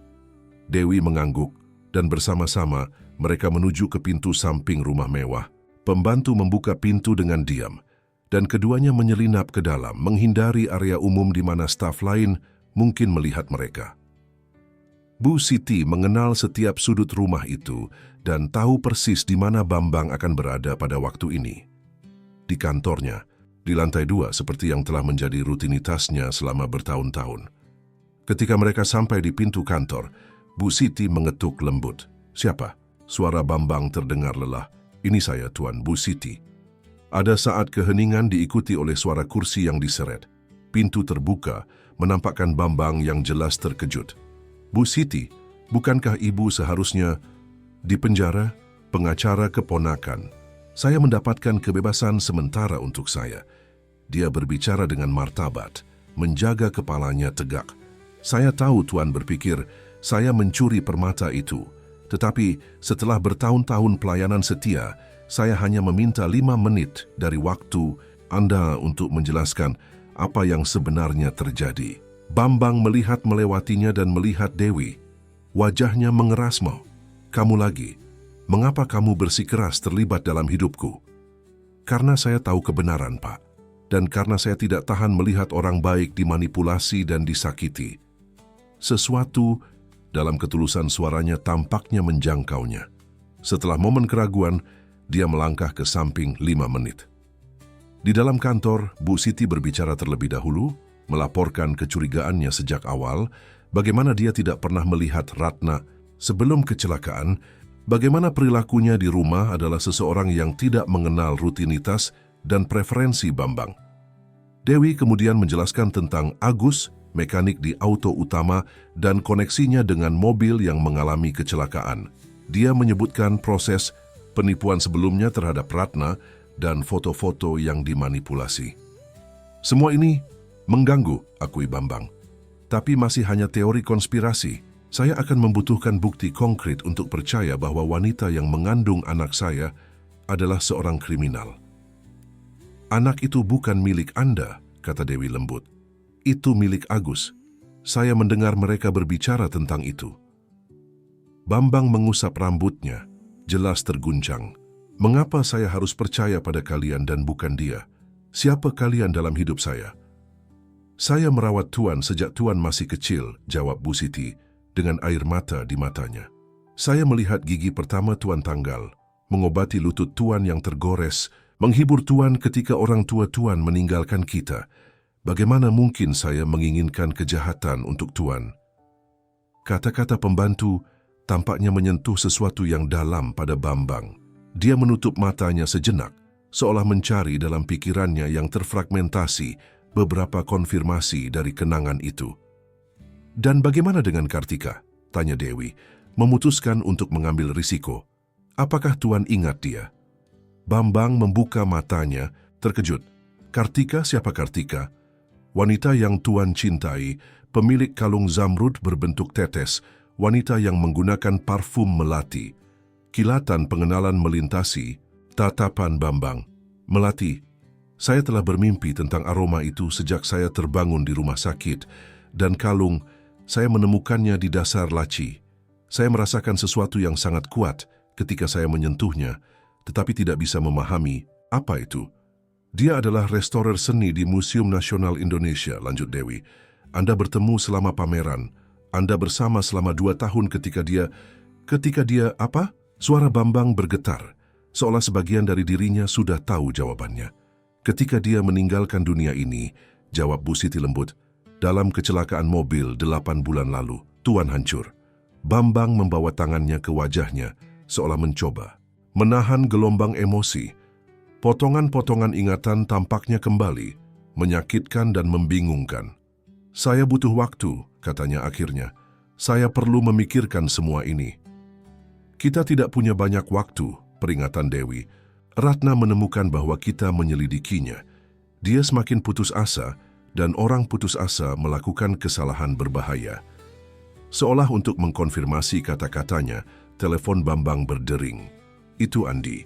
Dewi mengangguk, dan bersama-sama mereka menuju ke pintu samping rumah mewah. Pembantu membuka pintu dengan diam, dan keduanya menyelinap ke dalam, menghindari area umum di mana staf lain mungkin melihat mereka. Bu Siti mengenal setiap sudut rumah itu dan tahu persis di mana Bambang akan berada pada waktu ini. Di kantornya, di lantai 2 seperti yang telah menjadi rutinitasnya selama bertahun-tahun. Ketika mereka sampai di pintu kantor, Bu Siti mengetuk lembut. Siapa? Suara Bambang terdengar lelah. Ini saya, Tuan Bu Siti. Ada saat keheningan diikuti oleh suara kursi yang diseret. Pintu terbuka, menampakkan Bambang yang jelas terkejut. Bu Siti, bukankah ibu seharusnya di penjara? Pengacara keponakan. Saya mendapatkan kebebasan sementara untuk saya. Dia berbicara dengan martabat, menjaga kepalanya tegak. Saya tahu Tuan berpikir saya mencuri permata itu. Tetapi setelah bertahun-tahun pelayanan setia, saya hanya meminta 5 menit dari waktu Anda untuk menjelaskan apa yang sebenarnya terjadi. Bambang melihat melewatinya dan melihat Dewi. Wajahnya mengeras mau. Kamu lagi. Mengapa kamu bersikeras terlibat dalam hidupku? Karena saya tahu kebenaran, Pak. Dan karena saya tidak tahan melihat orang baik dimanipulasi dan disakiti. Sesuatu dalam ketulusan suaranya tampaknya menjangkaunya. Setelah momen keraguan, dia melangkah ke samping 5 menit. Di dalam kantor, Bu Siti berbicara terlebih dahulu, melaporkan kecurigaannya sejak awal, bagaimana dia tidak pernah melihat Ratna sebelum kecelakaan, bagaimana perilakunya di rumah adalah seseorang yang tidak mengenal rutinitas dan preferensi Bambang. Dewi kemudian menjelaskan tentang Agus, mekanik di auto utama, dan koneksinya dengan mobil yang mengalami kecelakaan. Dia menyebutkan proses penipuan sebelumnya terhadap Ratna dan foto-foto yang dimanipulasi. Semua ini mengganggu, akui Bambang. Tapi masih hanya teori konspirasi. Saya akan membutuhkan bukti konkret untuk percaya bahwa wanita yang mengandung anak saya adalah seorang kriminal. Anak itu bukan milik Anda, kata Dewi lembut. Itu milik Agus. Saya mendengar mereka berbicara tentang itu. Bambang mengusap rambutnya, jelas terguncang. Mengapa saya harus percaya pada kalian dan bukan dia? Siapa kalian dalam hidup saya? Saya merawat Tuan sejak Tuan masih kecil, jawab Bu Siti dengan air mata di matanya. Saya melihat gigi pertama Tuan tanggal, mengobati lutut Tuan yang tergores, menghibur Tuan ketika orang tua Tuan meninggalkan kita. Bagaimana mungkin saya menginginkan kejahatan untuk Tuan? Kata-kata pembantu tampaknya menyentuh sesuatu yang dalam pada Bambang. Dia menutup matanya sejenak, seolah mencari dalam pikirannya yang terfragmentasi beberapa konfirmasi dari kenangan itu. Dan bagaimana dengan Kartika? Tanya Dewi, memutuskan untuk mengambil risiko. Apakah Tuan ingat dia? Bambang membuka matanya, terkejut. Kartika, siapa Kartika? Wanita yang Tuan cintai, pemilik kalung zamrud berbentuk tetes, wanita yang menggunakan parfum melati. Kilatan pengenalan melintasi, tatapan Bambang. Melati, saya telah bermimpi tentang aroma itu sejak saya terbangun di rumah sakit, dan kalung, saya menemukannya di dasar laci. Saya merasakan sesuatu yang sangat kuat ketika saya menyentuhnya, tetapi tidak bisa memahami apa itu. Dia adalah restorer seni di Museum Nasional Indonesia, lanjut Dewi. Anda bertemu selama pameran. Anda bersama selama 2 tahun ketika dia apa? Suara Bambang bergetar, seolah sebagian dari dirinya sudah tahu jawabannya. Ketika dia meninggalkan dunia ini, jawab Bu Siti lembut, dalam kecelakaan mobil 8 bulan lalu, Tuan hancur. Bambang membawa tangannya ke wajahnya, seolah mencoba menahan gelombang emosi. Potongan-potongan ingatan tampaknya kembali, menyakitkan dan membingungkan. Saya butuh waktu, katanya akhirnya. Saya perlu memikirkan semua ini. Kita tidak punya banyak waktu, peringatan Dewi. Ratna menemukan bahwa kita menyelidikinya. Dia semakin putus asa, dan orang putus asa melakukan kesalahan berbahaya. Seolah untuk mengkonfirmasi kata-katanya, telepon Bambang berdering. Itu Andi.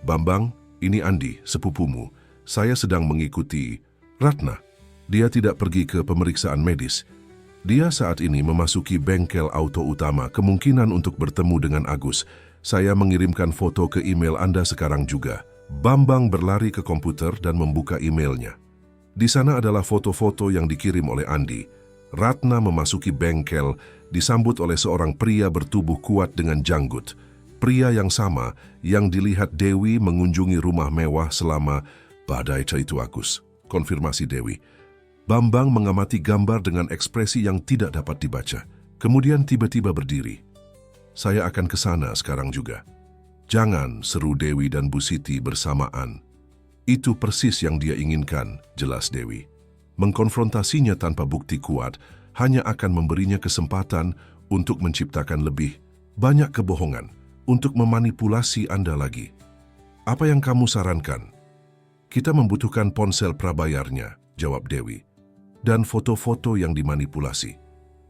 Bambang, ini Andi, sepupumu. Saya sedang mengikuti Ratna. Dia tidak pergi ke pemeriksaan medis. Dia saat ini memasuki bengkel auto utama, kemungkinan untuk bertemu dengan Agus. Saya mengirimkan foto ke email Anda sekarang juga. Bambang berlari ke komputer dan membuka emailnya. Di sana adalah foto-foto yang dikirim oleh Andi. Ratna memasuki bengkel, disambut oleh seorang pria bertubuh kuat dengan janggut. Pria yang sama yang dilihat Dewi mengunjungi rumah mewah selama badai itu Agus. Konfirmasi Dewi. Bambang mengamati gambar dengan ekspresi yang tidak dapat dibaca. Kemudian tiba-tiba berdiri. Saya akan ke sana sekarang juga. Jangan, seru Dewi dan Bu Siti bersamaan. Itu persis yang dia inginkan, jelas Dewi. Mengkonfrontasinya tanpa bukti kuat hanya akan memberinya kesempatan untuk menciptakan lebih banyak kebohongan, untuk memanipulasi Anda lagi. Apa yang kamu sarankan? Kita membutuhkan ponsel prabayarnya, jawab Dewi, dan foto-foto yang dimanipulasi.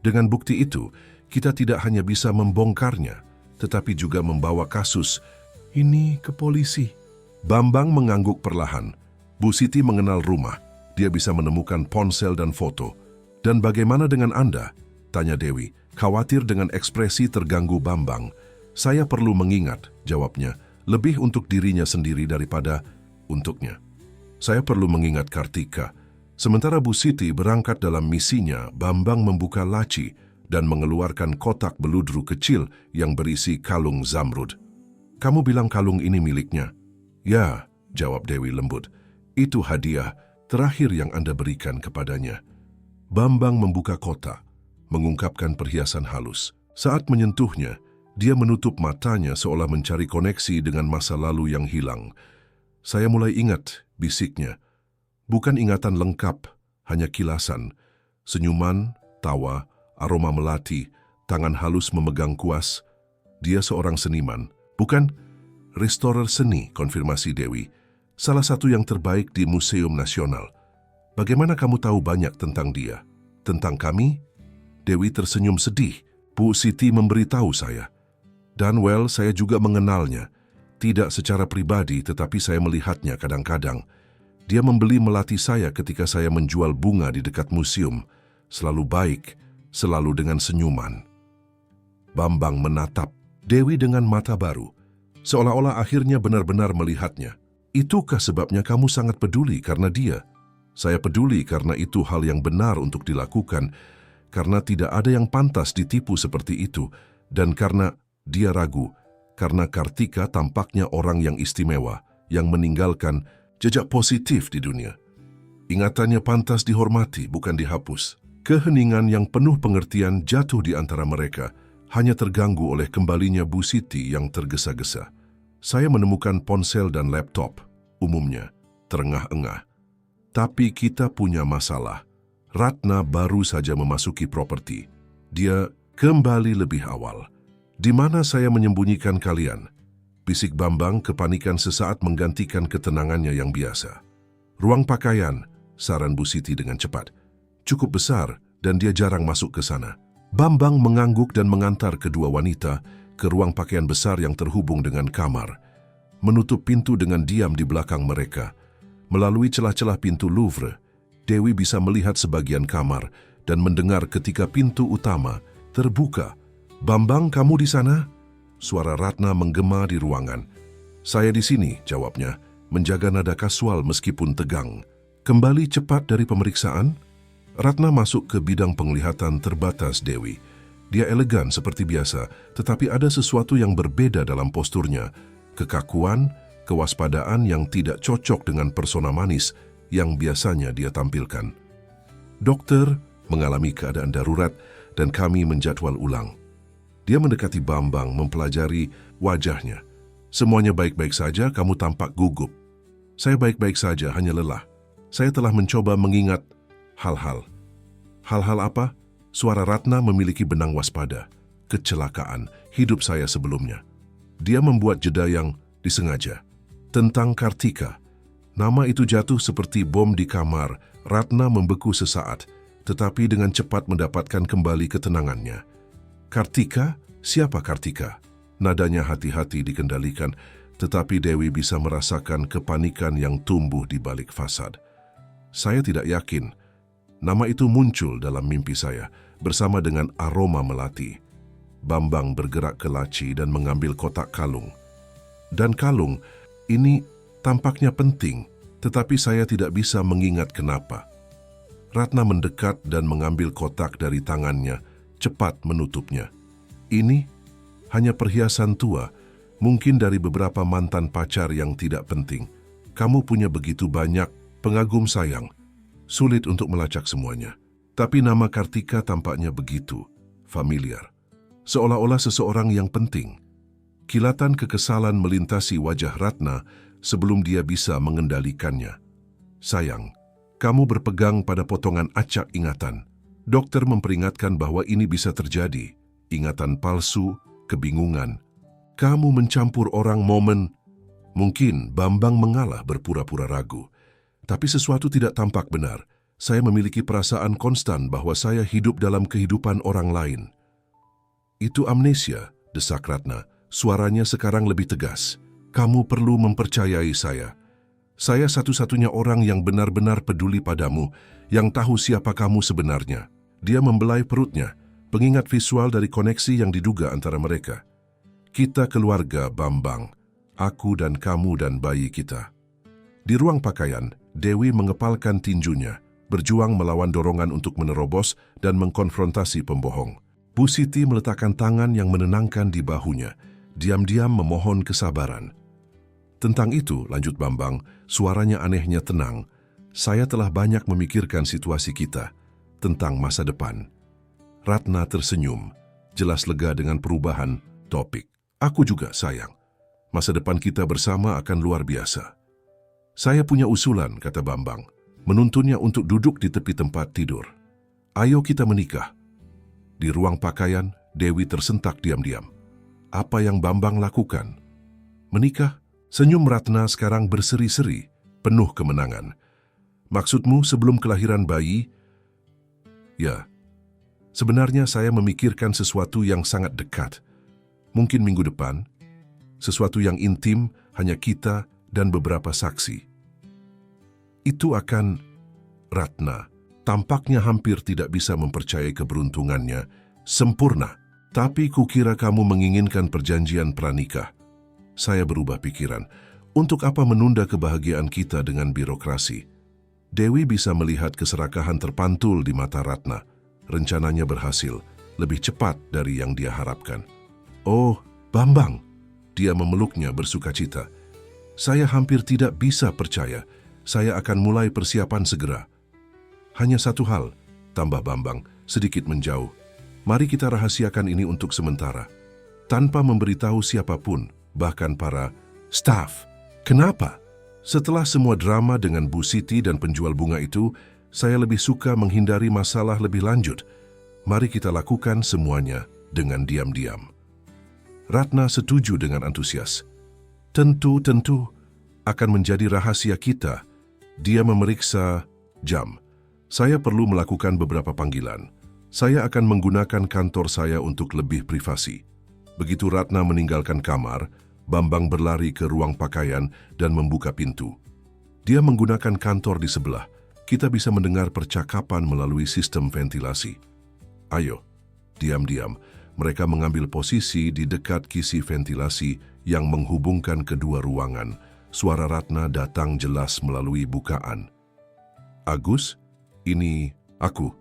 Dengan bukti itu, kita tidak hanya bisa membongkarnya, tetapi juga membawa kasus ini ke polisi. Bambang mengangguk perlahan. Bu Siti mengenal rumah. Dia bisa menemukan ponsel dan foto. Dan bagaimana dengan Anda? Tanya Dewi, khawatir dengan ekspresi terganggu Bambang. Saya perlu mengingat, jawabnya, lebih untuk dirinya sendiri daripada untuknya. Saya perlu mengingat Kartika. Sementara Bu Siti berangkat dalam misinya, Bambang membuka laci dan mengeluarkan kotak beludru kecil yang berisi kalung zamrud. Kamu bilang kalung ini miliknya? Ya, jawab Dewi lembut. Itu hadiah terakhir yang Anda berikan kepadanya. Bambang membuka kotak, mengungkapkan perhiasan halus. Saat menyentuhnya, dia menutup matanya seolah mencari koneksi dengan masa lalu yang hilang. Saya mulai ingat, bisiknya. Bukan ingatan lengkap, hanya kilasan. Senyuman, tawa, aroma melati, tangan halus memegang kuas. Dia seorang seniman, bukan restorer seni, konfirmasi Dewi. Salah satu yang terbaik di Museum Nasional. Bagaimana kamu tahu banyak tentang dia? Tentang kami? Dewi tersenyum sedih. Bu Siti memberitahu saya. Dan saya juga mengenalnya. Tidak secara pribadi, tetapi saya melihatnya kadang-kadang. Dia membeli melati saya ketika saya menjual bunga di dekat museum. Selalu baik, selalu dengan senyuman. Bambang menatap Dewi dengan mata baru. Seolah-olah akhirnya benar-benar melihatnya. Itukah sebabnya kamu sangat peduli karena dia? Saya peduli karena itu hal yang benar untuk dilakukan, karena tidak ada yang pantas ditipu seperti itu, dan karena dia ragu, karena Kartika tampaknya orang yang istimewa, yang meninggalkan jejak positif di dunia. Ingatannya pantas dihormati, bukan dihapus. Keheningan yang penuh pengertian jatuh di antara mereka, hanya terganggu oleh kembalinya Bu Siti yang tergesa-gesa. Saya menemukan ponsel dan laptop, umumnya terengah-engah. Tapi kita punya masalah. Ratna baru saja memasuki properti. Dia kembali lebih awal. Di mana saya menyembunyikan kalian? Bisik Bambang kepanikan sesaat menggantikan ketenangannya yang biasa. Ruang pakaian, saran Bu Siti dengan cepat. Cukup besar dan dia jarang masuk ke sana. Bambang mengangguk dan mengantar kedua wanita ke ruang pakaian besar yang terhubung dengan kamar. Menutup pintu dengan diam di belakang mereka. Melalui celah-celah pintu Louvre, Dewi bisa melihat sebagian kamar dan mendengar ketika pintu utama terbuka. Bambang, kamu di sana? Suara Ratna menggema di ruangan. Saya di sini, jawabnya, menjaga nada kasual meskipun tegang. Kembali cepat dari pemeriksaan? Ratna masuk ke bidang penglihatan terbatas Dewi. Dia elegan seperti biasa, tetapi ada sesuatu yang berbeda dalam posturnya. Kekakuan, kewaspadaan yang tidak cocok dengan persona manis yang biasanya dia tampilkan. Dokter mengalami keadaan darurat dan kami menjadwal ulang. Dia mendekati Bambang mempelajari wajahnya. Semuanya baik-baik saja, kamu tampak gugup. Saya baik-baik saja, hanya lelah. Saya telah mencoba mengingat hal-hal. Hal-hal apa? Suara Ratna memiliki benang waspada. Kecelakaan hidup saya sebelumnya. Dia membuat jeda yang disengaja. Tentang Kartika. Nama itu jatuh seperti bom di kamar. Ratna membeku sesaat, tetapi dengan cepat mendapatkan kembali ketenangannya. Kartika? Siapa Kartika? Nadanya hati-hati dikendalikan, tetapi Dewi bisa merasakan kepanikan yang tumbuh di balik fasad. Saya tidak yakin. Nama itu muncul dalam mimpi saya, bersama dengan aroma melati. Bambang bergerak ke laci dan mengambil kotak kalung. Dan kalung ini tampaknya penting, tetapi saya tidak bisa mengingat kenapa. Ratna mendekat dan mengambil kotak dari tangannya, cepat menutupnya. Ini hanya perhiasan tua, mungkin dari beberapa mantan pacar yang tidak penting. Kamu punya begitu banyak, pengagum sayang. Sulit untuk melacak semuanya. Tapi nama Kartika tampaknya begitu familiar. Seolah-olah seseorang yang penting. Kilatan kekesalan melintasi wajah Ratna sebelum dia bisa mengendalikannya. Sayang, kamu berpegang pada potongan acak ingatan. Dokter memperingatkan bahwa ini bisa terjadi. Ingatan palsu, kebingungan. Kamu mencampur orang momen. Mungkin Bambang mengalah berpura-pura ragu. Tapi sesuatu tidak tampak benar. Saya memiliki perasaan konstan bahwa saya hidup dalam kehidupan orang lain. Itu amnesia, desak Ratna. Suaranya sekarang lebih tegas. Kamu perlu mempercayai saya. Saya satu-satunya orang yang benar-benar peduli padamu, yang tahu siapa kamu sebenarnya. Dia membelai perutnya, pengingat visual dari koneksi yang diduga antara mereka. Kita keluarga, Bambang. Aku dan kamu dan bayi kita. Di ruang pakaian, Dewi mengepalkan tinjunya, berjuang melawan dorongan untuk menerobos dan mengkonfrontasi pembohong. Bu Siti meletakkan tangan yang menenangkan di bahunya, diam-diam memohon kesabaran. Tentang itu, lanjut Bambang, suaranya anehnya tenang. Saya telah banyak memikirkan situasi kita, tentang masa depan. Ratna tersenyum, jelas lega dengan perubahan topik. Aku juga sayang. Masa depan kita bersama akan luar biasa. Saya punya usulan, kata Bambang, menuntunnya untuk duduk di tepi tempat tidur. Ayo kita menikah. Di ruang pakaian, Dewi tersentak diam-diam. Apa yang Bambang lakukan? Menikah? Senyum Ratna sekarang berseri-seri, penuh kemenangan. Maksudmu sebelum kelahiran bayi? Ya, sebenarnya saya memikirkan sesuatu yang sangat dekat. Mungkin minggu depan, sesuatu yang intim, hanya kita dan beberapa saksi. Itu akan... Ratna tampaknya hampir tidak bisa mempercayai keberuntungannya. Sempurna. Tapi kukira kamu menginginkan perjanjian pranikah. Saya berubah pikiran. Untuk apa menunda kebahagiaan kita dengan birokrasi? Dewi bisa melihat keserakahan terpantul di mata Ratna. Rencananya berhasil, lebih cepat dari yang dia harapkan. Oh, Bambang! Dia memeluknya bersukacita. Saya hampir tidak bisa percaya. Saya akan mulai persiapan segera. Hanya satu hal, tambah Bambang, sedikit menjauh. Mari kita rahasiakan ini untuk sementara. Tanpa memberitahu siapapun, bahkan para staf. Kenapa? Setelah semua drama dengan Bu Siti dan penjual bunga itu, saya lebih suka menghindari masalah lebih lanjut. Mari kita lakukan semuanya dengan diam-diam. Ratna setuju dengan antusias. Tentu akan menjadi rahasia kita. Dia memeriksa jam. Saya perlu melakukan beberapa panggilan. Saya akan menggunakan kantor saya untuk lebih privasi. Begitu Ratna meninggalkan kamar, Bambang berlari ke ruang pakaian dan membuka pintu. Dia menggunakan kantor di sebelah. Kita bisa mendengar percakapan melalui sistem ventilasi. Ayo, diam-diam. Mereka mengambil posisi di dekat kisi ventilasi yang menghubungkan kedua ruangan. Suara Ratna datang jelas melalui bukaan. Agus, ini aku.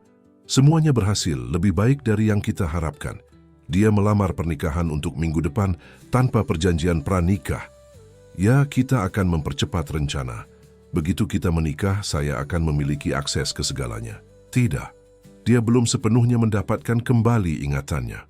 Semuanya berhasil, lebih baik dari yang kita harapkan. Dia melamar pernikahan untuk minggu depan tanpa perjanjian pranikah. Ya, kita akan mempercepat rencana. Begitu kita menikah, saya akan memiliki akses ke segalanya. Tidak, dia belum sepenuhnya mendapatkan kembali ingatannya.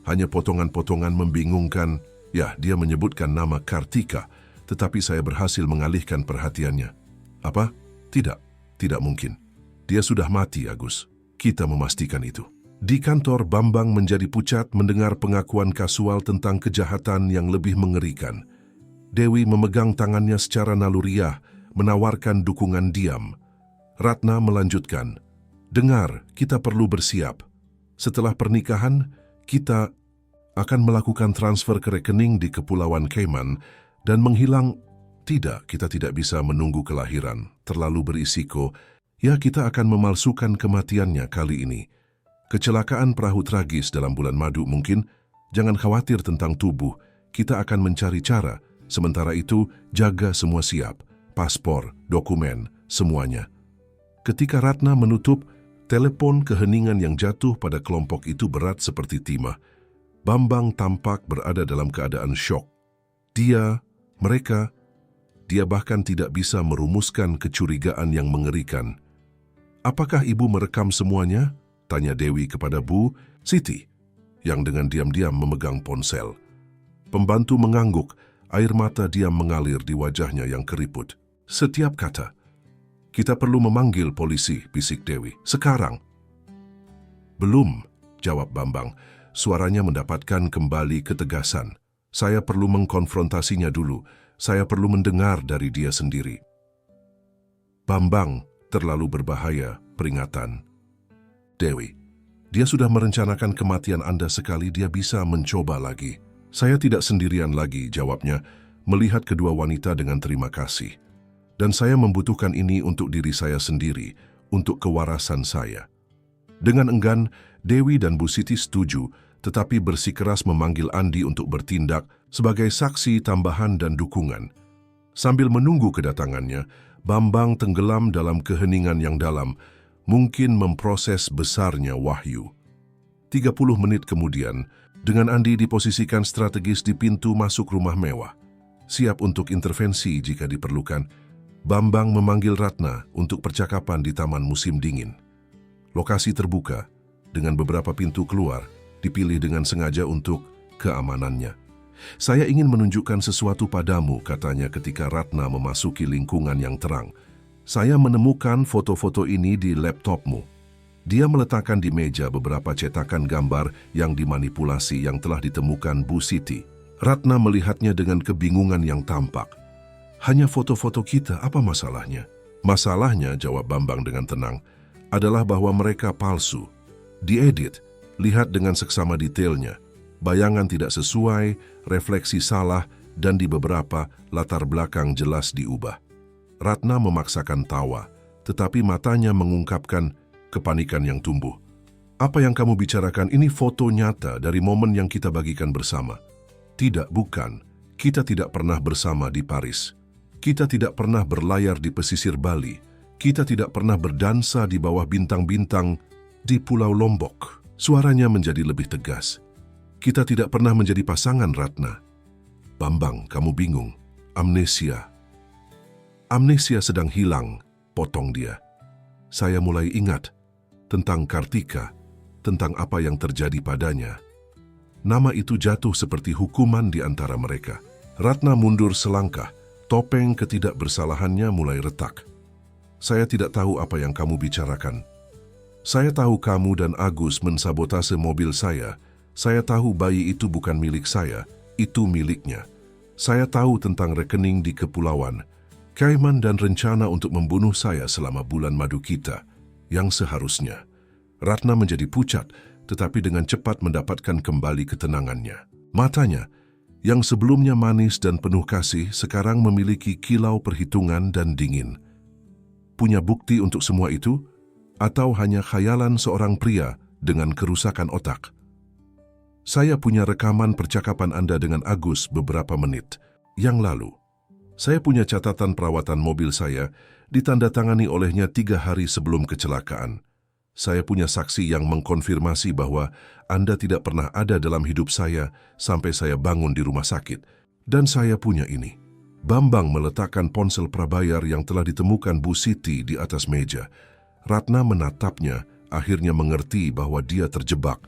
Hanya potongan-potongan membingungkan. Ya, dia menyebutkan nama Kartika, tetapi saya berhasil mengalihkan perhatiannya. Apa? Tidak, tidak mungkin. Dia sudah mati, Agus. Kita memastikan itu. Di kantor, Bambang menjadi pucat mendengar pengakuan kasual tentang kejahatan yang lebih mengerikan. Dewi memegang tangannya secara naluriah, menawarkan dukungan diam. Ratna melanjutkan, "Dengar, kita perlu bersiap. Setelah pernikahan, kita akan melakukan transfer ke rekening di Kepulauan Cayman dan menghilang. Tidak, kita tidak bisa menunggu kelahiran. Terlalu berisiko. Ya, kita akan memalsukan kematiannya kali ini. Kecelakaan perahu tragis dalam bulan madu mungkin. Jangan khawatir tentang tubuh. Kita akan mencari cara. Sementara itu, jaga semua siap. Paspor, dokumen, semuanya." Ketika Ratna menutup, telepon keheningan yang jatuh pada kelompok itu berat seperti timah. Bambang tampak berada dalam keadaan syok. Mereka, dia bahkan tidak bisa merumuskan kecurigaan yang mengerikan. "Apakah ibu merekam semuanya?" tanya Dewi kepada Bu Siti, yang dengan diam-diam memegang ponsel. Pembantu mengangguk, air mata diam mengalir di wajahnya yang keriput. "Setiap kata." "Kita perlu memanggil polisi," bisik Dewi. "Sekarang." "Belum," jawab Bambang. Suaranya mendapatkan kembali ketegasan. "Saya perlu mengkonfrontasinya dulu. Saya perlu mendengar dari dia sendiri." "Bambang, terlalu berbahaya," peringatan. "Dewi, dia sudah merencanakan kematian Anda sekali, dia bisa mencoba lagi." "Saya tidak sendirian lagi," jawabnya, melihat kedua wanita dengan terima kasih. "Dan saya membutuhkan ini untuk diri saya sendiri, untuk kewarasan saya." Dengan enggan, Dewi dan Bu Siti setuju, tetapi bersikeras memanggil Andi untuk bertindak sebagai saksi tambahan dan dukungan. Sambil menunggu kedatangannya, Bambang tenggelam dalam keheningan yang dalam, mungkin memproses besarnya wahyu. 30 menit kemudian, dengan Andi diposisikan strategis di pintu masuk rumah mewah, siap untuk intervensi jika diperlukan, Bambang memanggil Ratna untuk percakapan di taman musim dingin. Lokasi terbuka, dengan beberapa pintu keluar, dipilih dengan sengaja untuk keamanannya. "Saya ingin menunjukkan sesuatu padamu," katanya ketika Ratna memasuki lingkungan yang terang. "Saya menemukan foto-foto ini di laptopmu." Dia meletakkan di meja beberapa cetakan gambar yang dimanipulasi yang telah ditemukan Bu Siti. Ratna melihatnya dengan kebingungan yang tampak. "Hanya foto-foto kita, apa masalahnya?" "Masalahnya," jawab Bambang dengan tenang, "adalah bahwa mereka palsu. Diedit, lihat dengan seksama detailnya. Bayangan tidak sesuai, refleksi salah, dan di beberapa latar belakang jelas diubah." Ratna memaksakan tawa, tetapi matanya mengungkapkan kepanikan yang tumbuh. "Apa yang kamu bicarakan ini foto nyata dari momen yang kita bagikan bersama." "Tidak, bukan. Kita tidak pernah bersama di Paris. Kita tidak pernah berlayar di pesisir Bali. Kita tidak pernah berdansa di bawah bintang-bintang di Pulau Lombok." Suaranya menjadi lebih tegas. "Kita tidak pernah menjadi pasangan, Ratna." "Bambang, kamu bingung. Amnesia." "Amnesia sedang hilang," potong dia. "Saya mulai ingat tentang Kartika, tentang apa yang terjadi padanya." Nama itu jatuh seperti hukuman di antara mereka. Ratna mundur selangkah, topeng ketidakbersalahannya mulai retak. "Saya tidak tahu apa yang kamu bicarakan. Saya tahu kamu dan Agus mensabotase mobil saya. Saya tahu bayi itu bukan milik saya, itu miliknya. Saya tahu tentang rekening di Kepulauan Cayman dan rencana untuk membunuh saya selama bulan madu kita. Yang seharusnya." Ratna menjadi pucat, tetapi dengan cepat mendapatkan kembali ketenangannya. Matanya, yang sebelumnya manis dan penuh kasih, sekarang memiliki kilau perhitungan dan dingin. Punya bukti untuk semua itu? Atau hanya khayalan seorang pria dengan kerusakan otak? "Saya punya rekaman percakapan Anda dengan Agus beberapa menit yang lalu. Saya punya catatan perawatan mobil saya, ditandatangani olehnya 3 hari sebelum kecelakaan. Saya punya saksi yang mengkonfirmasi bahwa Anda tidak pernah ada dalam hidup saya sampai saya bangun di rumah sakit. Dan saya punya ini." Bambang meletakkan ponsel prabayar yang telah ditemukan Bu Siti di atas meja. Ratna menatapnya, akhirnya mengerti bahwa dia terjebak.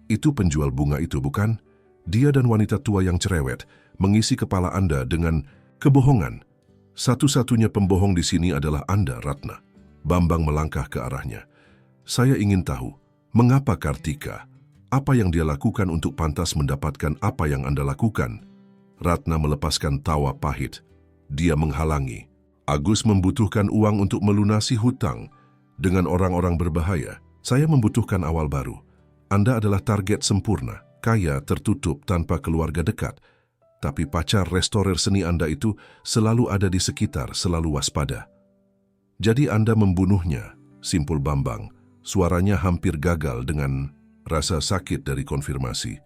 Itu penjual bunga itu, bukan? Dia dan wanita tua yang cerewet mengisi kepala Anda dengan kebohongan. Satu-satunya pembohong di sini adalah Anda, Ratna. Bambang melangkah ke arahnya. Saya ingin tahu, mengapa Kartika? Apa yang dia lakukan untuk pantas mendapatkan apa yang Anda lakukan? Ratna melepaskan tawa pahit. Dia menghalangi. Agus membutuhkan uang untuk melunasi hutang. Dengan orang-orang berbahaya, saya membutuhkan awal baru. Anda adalah target sempurna, kaya, tertutup, tanpa keluarga dekat. Tapi pacar restorer seni Anda itu selalu ada di sekitar, selalu waspada. Jadi Anda membunuhnya, simpul Bambang. Suaranya hampir gagal dengan rasa sakit dari konfirmasi.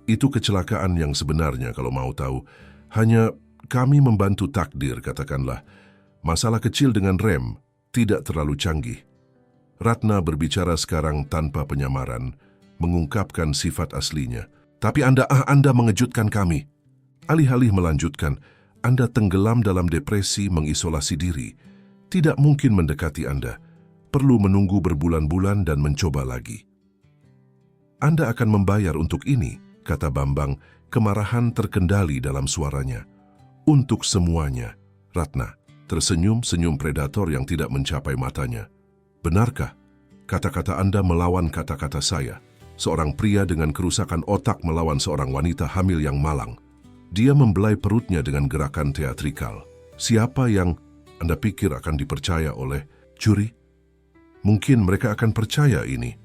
Itu kecelakaan yang sebenarnya kalau mau tahu. Hanya kami membantu takdir, katakanlah. Masalah kecil dengan rem, tidak terlalu canggih. Ratna berbicara sekarang tanpa penyamaran, mengungkapkan sifat aslinya. Tapi Anda mengejutkan kami. Alih-alih melanjutkan, Anda tenggelam dalam depresi mengisolasi diri. Tidak mungkin mendekati Anda. Perlu menunggu berbulan-bulan dan mencoba lagi. Anda akan membayar untuk ini, kata Bambang, kemarahan terkendali dalam suaranya. Untuk semuanya, Ratna tersenyum-senyum predator yang tidak mencapai matanya. Benarkah? Kata-kata Anda melawan kata-kata saya. Seorang pria dengan kerusakan otak melawan seorang wanita hamil yang malang. Dia membelai perutnya dengan gerakan teatrikal. Siapa yang Anda pikir akan dipercaya oleh juri? Mungkin mereka akan percaya ini.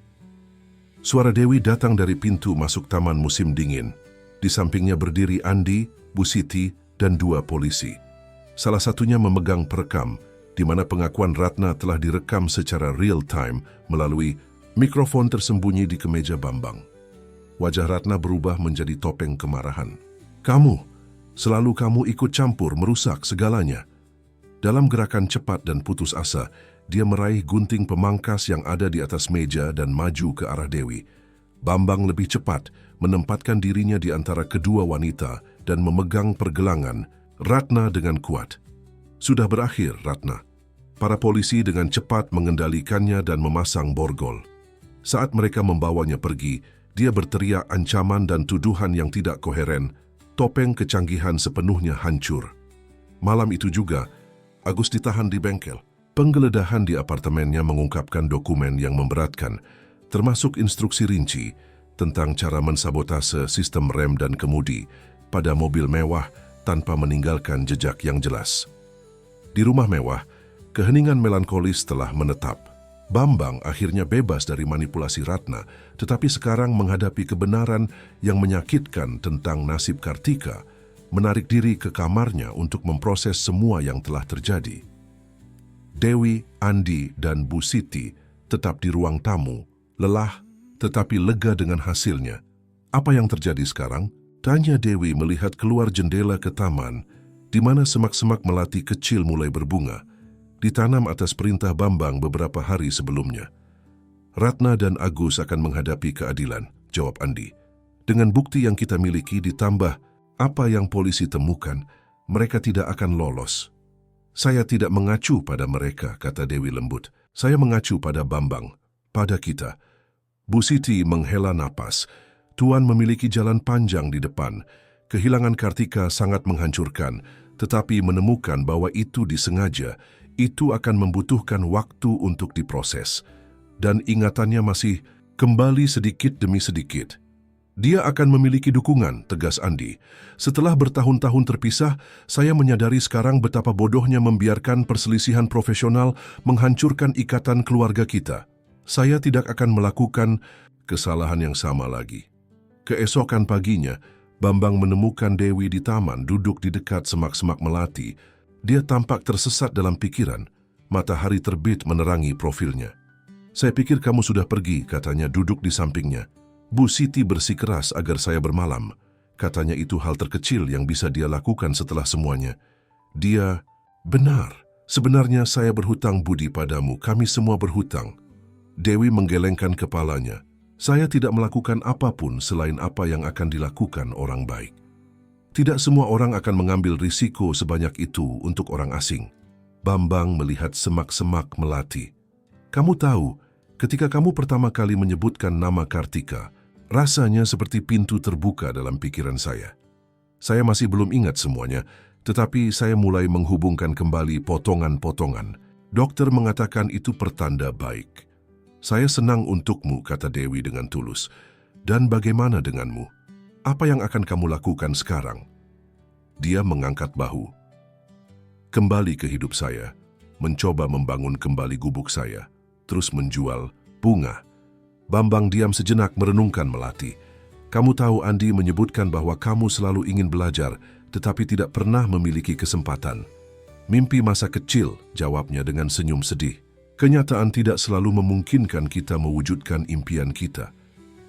Suara Dewi datang dari pintu masuk taman musim dingin. Di sampingnya berdiri Andi, Bu Siti, dan 2 polisi. Salah satunya memegang perekam, di mana pengakuan Ratna telah direkam secara real time melalui mikrofon tersembunyi di kemeja Bambang. Wajah Ratna berubah menjadi topeng kemarahan. Selalu kamu ikut campur merusak segalanya. Dalam gerakan cepat dan putus asa, dia meraih gunting pemangkas yang ada di atas meja dan maju ke arah Dewi. Bambang lebih cepat menempatkan dirinya di antara kedua wanita dan memegang pergelangan Ratna dengan kuat. Sudah berakhir, Ratna. Para polisi dengan cepat mengendalikannya dan memasang borgol. Saat mereka membawanya pergi, dia berteriak ancaman dan tuduhan yang tidak koheren. Topeng kecanggihan sepenuhnya hancur. Malam itu juga, Agus ditahan di bengkel. Penggeledahan di apartemennya mengungkapkan dokumen yang memberatkan, termasuk instruksi rinci tentang cara mensabotase sistem rem dan kemudi pada mobil mewah tanpa meninggalkan jejak yang jelas. Di rumah mewah, keheningan melankolis telah menetap. Bambang akhirnya bebas dari manipulasi Ratna, tetapi sekarang menghadapi kebenaran yang menyakitkan tentang nasib Kartika, menarik diri ke kamarnya untuk memproses semua yang telah terjadi. Dewi, Andi, dan Bu Siti tetap di ruang tamu, lelah tetapi lega dengan hasilnya. Apa yang terjadi sekarang? Tanya Dewi melihat keluar jendela ke taman, di mana semak-semak melati kecil mulai berbunga, ditanam atas perintah Bambang beberapa hari sebelumnya. Ratna dan Agus akan menghadapi keadilan, jawab Andi. Dengan bukti yang kita miliki ditambah apa yang polisi temukan, mereka tidak akan lolos. Saya tidak mengacu pada mereka, kata Dewi lembut. Saya mengacu pada Bambang, pada kita. Bu Siti menghela napas. Tuan memiliki jalan panjang di depan. Kehilangan Kartika sangat menghancurkan, tetapi menemukan bahwa itu disengaja, itu akan membutuhkan waktu untuk diproses. Dan ingatannya masih kembali sedikit demi sedikit. Dia akan memiliki dukungan, tegas Andi. Setelah bertahun-tahun terpisah, saya menyadari sekarang betapa bodohnya membiarkan perselisihan profesional menghancurkan ikatan keluarga kita. Saya tidak akan melakukan kesalahan yang sama lagi. Keesokan paginya, Bambang menemukan Dewi di taman duduk di dekat semak-semak melati. Dia tampak tersesat dalam pikiran. Matahari terbit menerangi profilnya. Saya pikir kamu sudah pergi, katanya duduk di sampingnya. Bu Siti bersikeras agar saya bermalam. Katanya itu hal terkecil yang bisa dia lakukan setelah semuanya. Dia, benar. Sebenarnya saya berhutang budi padamu, kami semua berhutang. Dewi menggelengkan kepalanya. Saya tidak melakukan apapun selain apa yang akan dilakukan orang baik. Tidak semua orang akan mengambil risiko sebanyak itu untuk orang asing. Bambang melihat semak-semak melati. Kamu tahu, ketika kamu pertama kali menyebutkan nama Kartika, rasanya seperti pintu terbuka dalam pikiran saya. Saya masih belum ingat semuanya, tetapi saya mulai menghubungkan kembali potongan-potongan. Dokter mengatakan itu pertanda baik. Saya senang untukmu, kata Dewi dengan tulus. Dan bagaimana denganmu? Apa yang akan kamu lakukan sekarang? Dia mengangkat bahu. Kembali ke hidup saya, mencoba membangun kembali gubuk saya, terus menjual bunga. Bambang diam sejenak merenungkan melati. Kamu tahu Andi menyebutkan bahwa kamu selalu ingin belajar, tetapi tidak pernah memiliki kesempatan. Mimpi masa kecil, jawabnya dengan senyum sedih. Kenyataan tidak selalu memungkinkan kita mewujudkan impian kita.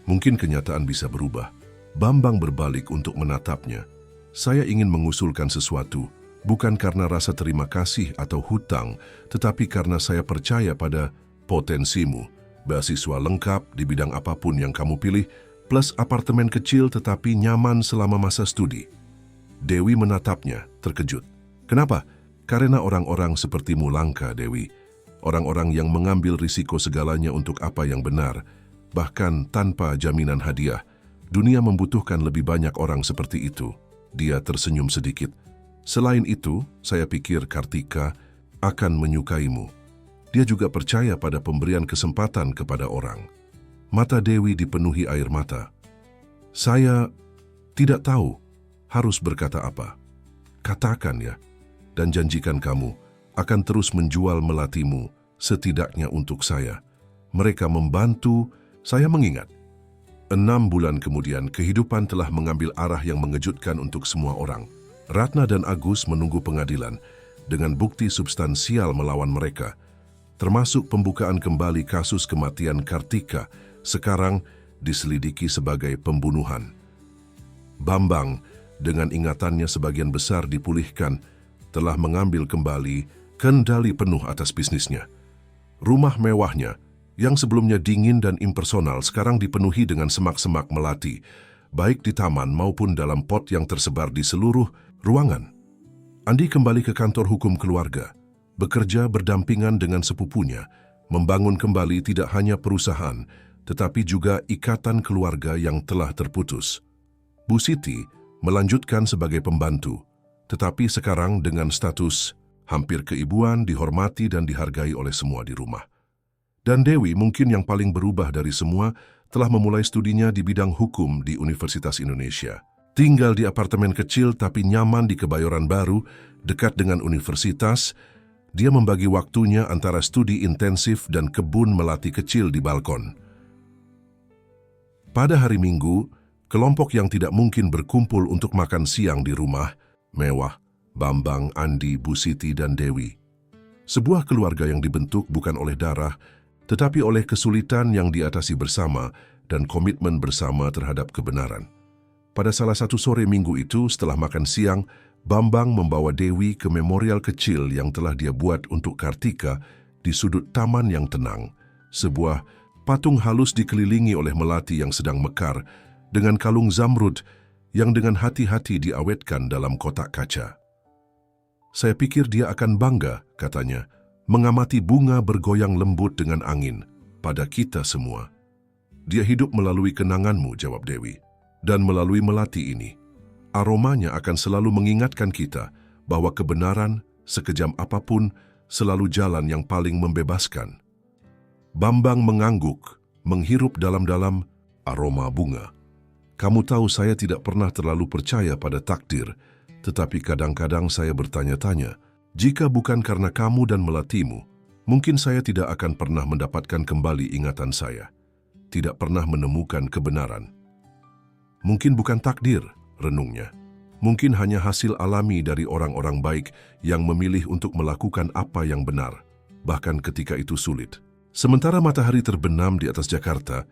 Mungkin kenyataan bisa berubah. Bambang berbalik untuk menatapnya. Saya ingin mengusulkan sesuatu, bukan karena rasa terima kasih atau hutang, tetapi karena saya percaya pada potensimu. Beasiswa lengkap di bidang apapun yang kamu pilih, plus apartemen kecil tetapi nyaman selama masa studi. Dewi menatapnya, terkejut. Kenapa? Karena orang-orang sepertimu langka, Dewi. Orang-orang yang mengambil risiko segalanya untuk apa yang benar, bahkan tanpa jaminan hadiah. Dunia membutuhkan lebih banyak orang seperti itu. Dia tersenyum sedikit. Selain itu, saya pikir Kartika akan menyukaimu. Dia juga percaya pada pemberian kesempatan kepada orang. Mata Dewi dipenuhi air mata. Saya tidak tahu harus berkata apa. Katakan ya, dan janjikan kamu akan terus menjual melatimu, setidaknya untuk saya. Mereka membantu saya mengingat. 6 bulan kemudian, kehidupan telah mengambil arah yang mengejutkan untuk semua orang. Ratna dan Agus menunggu pengadilan dengan bukti substansial melawan mereka, termasuk pembukaan kembali kasus kematian Kartika, sekarang diselidiki sebagai pembunuhan. Bambang, dengan ingatannya sebagian besar dipulihkan, telah mengambil kembali kendali penuh atas bisnisnya. Rumah mewahnya, yang sebelumnya dingin dan impersonal, sekarang dipenuhi dengan semak-semak melati, baik di taman maupun dalam pot yang tersebar di seluruh ruangan. Andi kembali ke kantor hukum keluarga, bekerja berdampingan dengan sepupunya, membangun kembali tidak hanya perusahaan, tetapi juga ikatan keluarga yang telah terputus. Bu Siti melanjutkan sebagai pembantu, tetapi sekarang dengan status hampir keibuan, dihormati dan dihargai oleh semua di rumah. Dan Dewi, mungkin yang paling berubah dari semua, telah memulai studinya di bidang hukum di Universitas Indonesia. Tinggal di apartemen kecil tapi nyaman di Kebayoran Baru, dekat dengan universitas, dia membagi waktunya antara studi intensif dan kebun melati kecil di balkon. Pada hari Minggu, kelompok yang tidak mungkin berkumpul untuk makan siang di rumah, mewah, Bambang, Andi, Bu Siti, dan Dewi. Sebuah keluarga yang dibentuk bukan oleh darah, tetapi oleh kesulitan yang diatasi bersama dan komitmen bersama terhadap kebenaran. Pada salah satu sore Minggu itu, setelah makan siang, Bambang membawa Dewi ke memorial kecil yang telah dia buat untuk Kartika di sudut taman yang tenang. Sebuah patung halus dikelilingi oleh melati yang sedang mekar dengan kalung zamrud yang dengan hati-hati diawetkan dalam kotak kaca. Saya pikir dia akan bangga, katanya, mengamati bunga bergoyang lembut dengan angin pada kita semua. Dia hidup melalui kenanganmu, jawab Dewi. Dan melalui melati ini, aromanya akan selalu mengingatkan kita bahwa kebenaran, sekejam apapun, selalu jalan yang paling membebaskan. Bambang mengangguk, menghirup dalam-dalam aroma bunga. Kamu tahu saya tidak pernah terlalu percaya pada takdir, tetapi kadang-kadang saya bertanya-tanya, jika bukan karena kamu dan melatimu, mungkin saya tidak akan pernah mendapatkan kembali ingatan saya. Tidak pernah menemukan kebenaran. Mungkin bukan takdir, renungnya. Mungkin hanya hasil alami dari orang-orang baik yang memilih untuk melakukan apa yang benar, bahkan ketika itu sulit. Sementara matahari terbenam di atas Jakarta,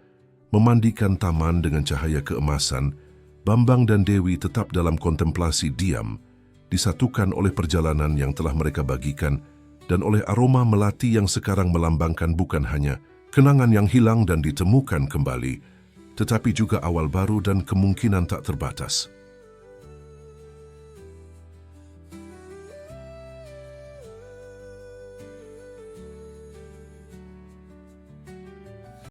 memandikan taman dengan cahaya keemasan, Bambang dan Dewi tetap dalam kontemplasi diam, disatukan oleh perjalanan yang telah mereka bagikan dan oleh aroma melati yang sekarang melambangkan bukan hanya kenangan yang hilang dan ditemukan kembali, tetapi juga awal baru dan kemungkinan tak terbatas.